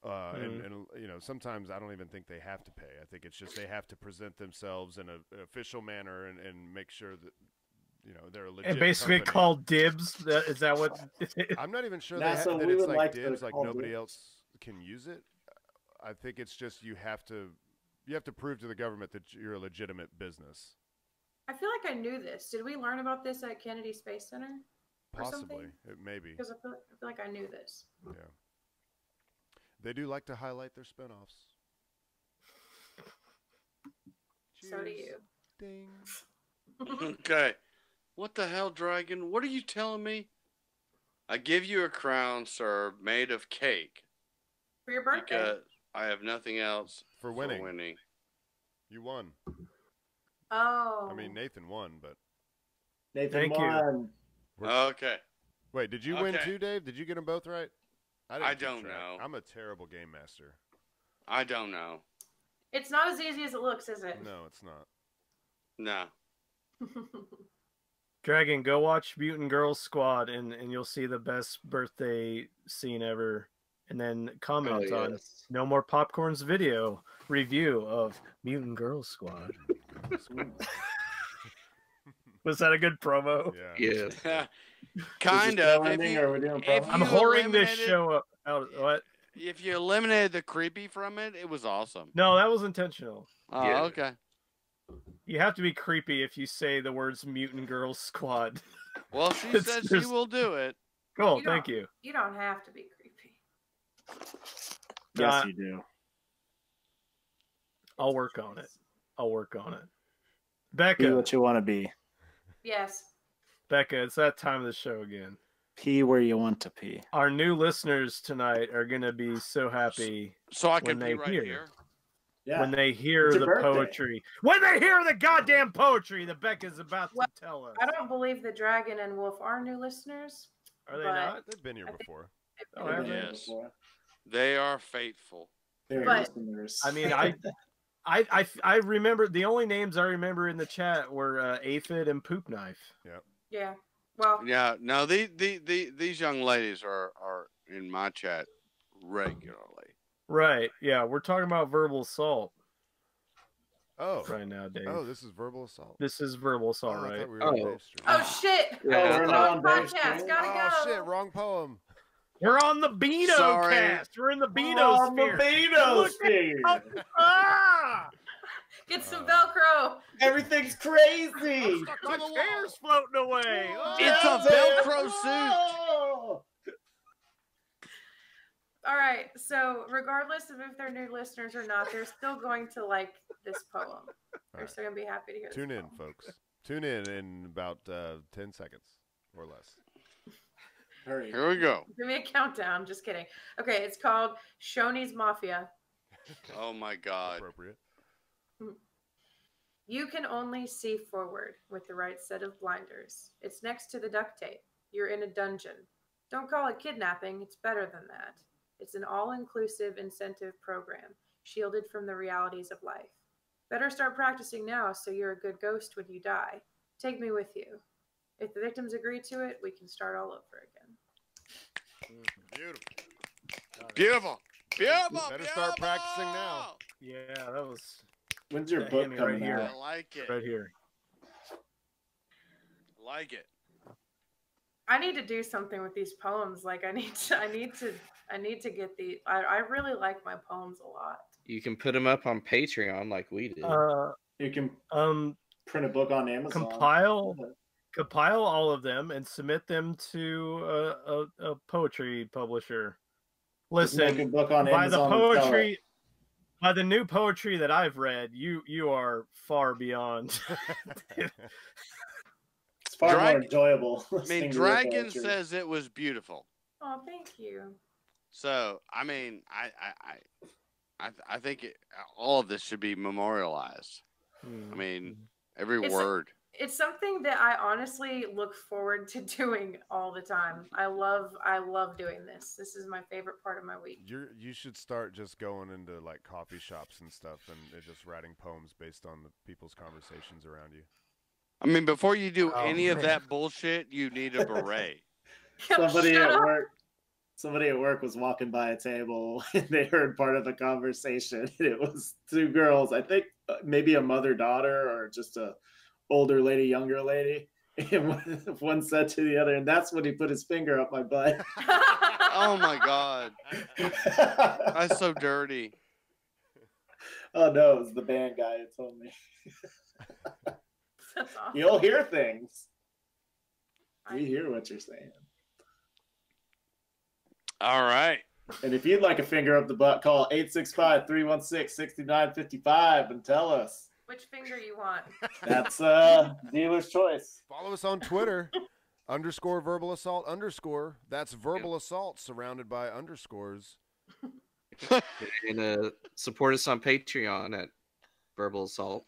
And you know, sometimes I don't even think they have to pay. I think it's just they have to present themselves in an official manner and make sure that, you know, they're a legit And basically company. called dibs. Is that what? I'm not even sure NASA, that we it's would like like to dibs, like call nobody dibs. else can use it. I think it's just you have to prove to the government that you're a legitimate business. I feel like I knew this. Did we learn about this at Kennedy Space Center? Or Possibly, something? maybe. Because I feel like I knew this. Yeah. They do like to highlight their spinoffs. So do Cheers. you. Ding. Okay. What the hell, Dragon? What are you telling me? I give you a crown, sir, made of cake. For your birthday. Because I have nothing else For winning. You won. Oh. I mean, Nathan won, but Nathan Thank you. won. Okay. wait, did you win Okay. too, Dave? Did you get them both right? I didn't keep don't track. know. I'm a terrible game master. I don't know. It's not as easy as it looks, is it? No, it's not. No. Dragon, go watch Mutant Girls Squad, and you'll see the best birthday scene ever. And then comment on yes. No More Popcorn's video review of Mutant Girls Squad. Was that a good promo? Yeah. Yeah. Kind Is it of. still ending, or are we doing if promo? I'm you whoring this eliminated- show up. Out. What? If you eliminated the creepy from it, it was awesome. No, that was intentional. Oh, Yeah. okay. You have to be creepy if you say the words Mutant Girls Squad. Well, she It's- said she there's- will do it. Cool, You don't- thank you. You don't have to be creepy. Yes, you do. I'll work on it. I'll work on it. Be Becca, what you want to be. Yes. Becca, it's that time of the show again. Pee where you want to pee. Our new listeners tonight are going to be so happy So I when can they be right hear. here. Yeah. When they hear It's your the birthday. poetry. When they hear the goddamn poetry that Becca's about Well, to tell us. I don't believe the dragon and wolf are new listeners. Are they but not? They've been here before. Oh, have they? Yes. They are faithful. They're But- listeners. I mean, I remember the only names I remember in the chat were Aphid and Poop Knife. Yeah. Well, Yeah. No, these young ladies are in my chat regularly. Right. Yeah, we're talking about verbal assault Oh. right now, Dave. Oh, this is verbal assault. This is verbal assault, Oh, I right? thought we were on Oh. Dave's stream. oh shit. Yeah, we're I not thought- on Dave's Podcast, stream? gotta go. Oh shit! Wrong poem. We're on the Beano Sorry. cast. We're in the Beano On the sphere. Beano Look sphere. Ah! Get some Velcro. Everything's crazy. My chair's floating away. Oh. It's a Velcro suit. Oh. All right. So, regardless of if they're new listeners or not, they're still going to like this poem. They're right. still going to be happy to hear this Tune in, poem. folks. Tune in about 10 seconds or less. Hurry. Here we go. Give me a countdown. Just kidding. Okay. It's called Shoney's Mafia. Oh my God. Appropriate. You can only see forward with the right set of blinders. It's next to the duct tape. You're in a dungeon. Don't call it kidnapping. It's better than that. It's an all-inclusive incentive program, shielded from the realities of life. Better start practicing now so you're a good ghost when you die. Take me with you. If the victims agree to it, we can start all over again. Beautiful. Beautiful. Beautiful. Better start practicing now. Yeah, that was When's your Yeah, book hand me coming right here. out? I like it. right here. Like it. I need to do something with these poems. Like I need to get the. I really like my poems a lot. You can put them up on Patreon like we did. You can Um, print a book on Amazon. compile all of them and submit them to a poetry publisher. Just make a Listen, book on by the Amazon and sell it. poetry, by the new poetry that I've read, you are far beyond. It's far more Dragon- enjoyable. I listening mean, to your Dragon poetry. says it was beautiful. Oh, thank you. So, I mean, I think all of this should be memorialized. I mean, every It's- word. It's something that I honestly look forward to doing all the time. I love doing this. This is my favorite part of my week. You should start just going into like coffee shops and stuff and just writing poems based on the people's conversations around you. I mean, before you do Oh, any of man. that bullshit, you need a beret. Somebody Shut at up. work. Somebody at work was walking by a table and they heard part of the conversation. It was two girls, I think maybe a mother-daughter or just a older lady, younger lady. And one said to the other, and that's when he put his finger up my butt. Oh my God. That's so dirty. Oh no, it was the band guy who told me. That's awesome. You'll hear things. We hear what you're saying. All right. And if you'd like a finger up the butt, call 865-316-6955 and tell us. Which finger you want? That's dealer's choice. Follow us on Twitter, _verbal assault _. That's verbal assault surrounded by underscores. And support us on Patreon at Verbal Assault.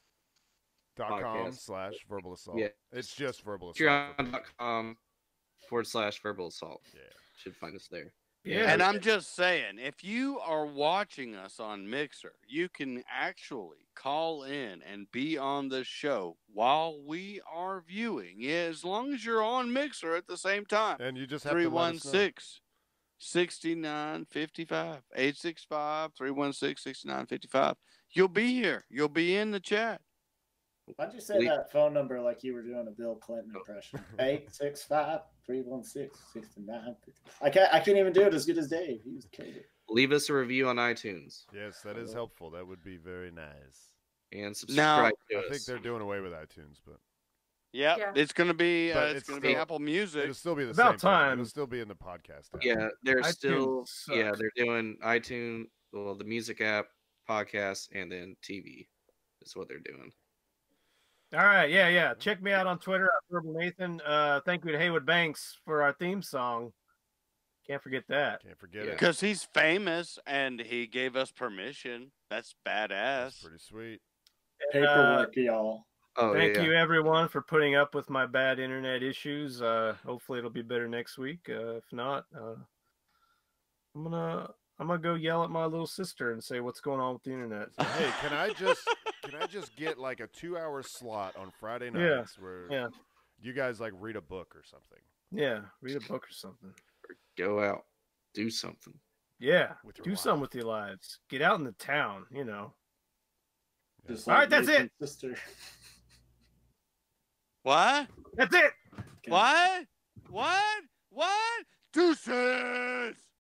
.com Podcast. / verbal assault. Yeah. It's just verbal assault. Patreon.com / verbal assault. Yeah. Should find us there. Yeah. And I'm just saying, if you are watching us on Mixer, you can actually call in and be on the show while we are viewing. Yeah, as long as you're on Mixer at the same time. And you just have to let us know. 316-6955. 865-316-6955. You'll be here. You'll be in the chat. Why'd you say that phone number like you were doing a Bill Clinton impression? 865-316-6955. I can't even do it as good as Dave. He was killing it. Leave us a review on iTunes Yes, that is helpful. That would be very nice. and subscribe to I us. think they're doing away with iTunes, but Yep. Yeah. It's gonna be But it's it's gonna be still- Apple Music. it'll still be the About same thing. time. It'll still be in the podcast app. Yeah, they're iTunes still sucks. they're doing iTunes, the music app, podcast, and then TV is what they're doing. All right, yeah. Check me out on Twitter at Verbal Nathan. Thank you to Haywood Banks for our theme song. Can't forget that. Can't forget it. Because he's famous and he gave us permission. That's badass. That's pretty sweet. Paperwork, y'all. Oh, Thank yeah. you, everyone, for putting up with my bad internet issues. Hopefully, it'll be better next week. If not, I'm gonna go yell at my little sister and say what's going on with the internet. So, hey, can I just get like a 2-hour slot on Friday nights where you guys like read a book or something? Yeah, read a book or something. Go out, do something. Yeah, do something with your lives. Get out in the town, you know. Just All right, that's it. Sister. What? That's it. What? What? What? Deuces!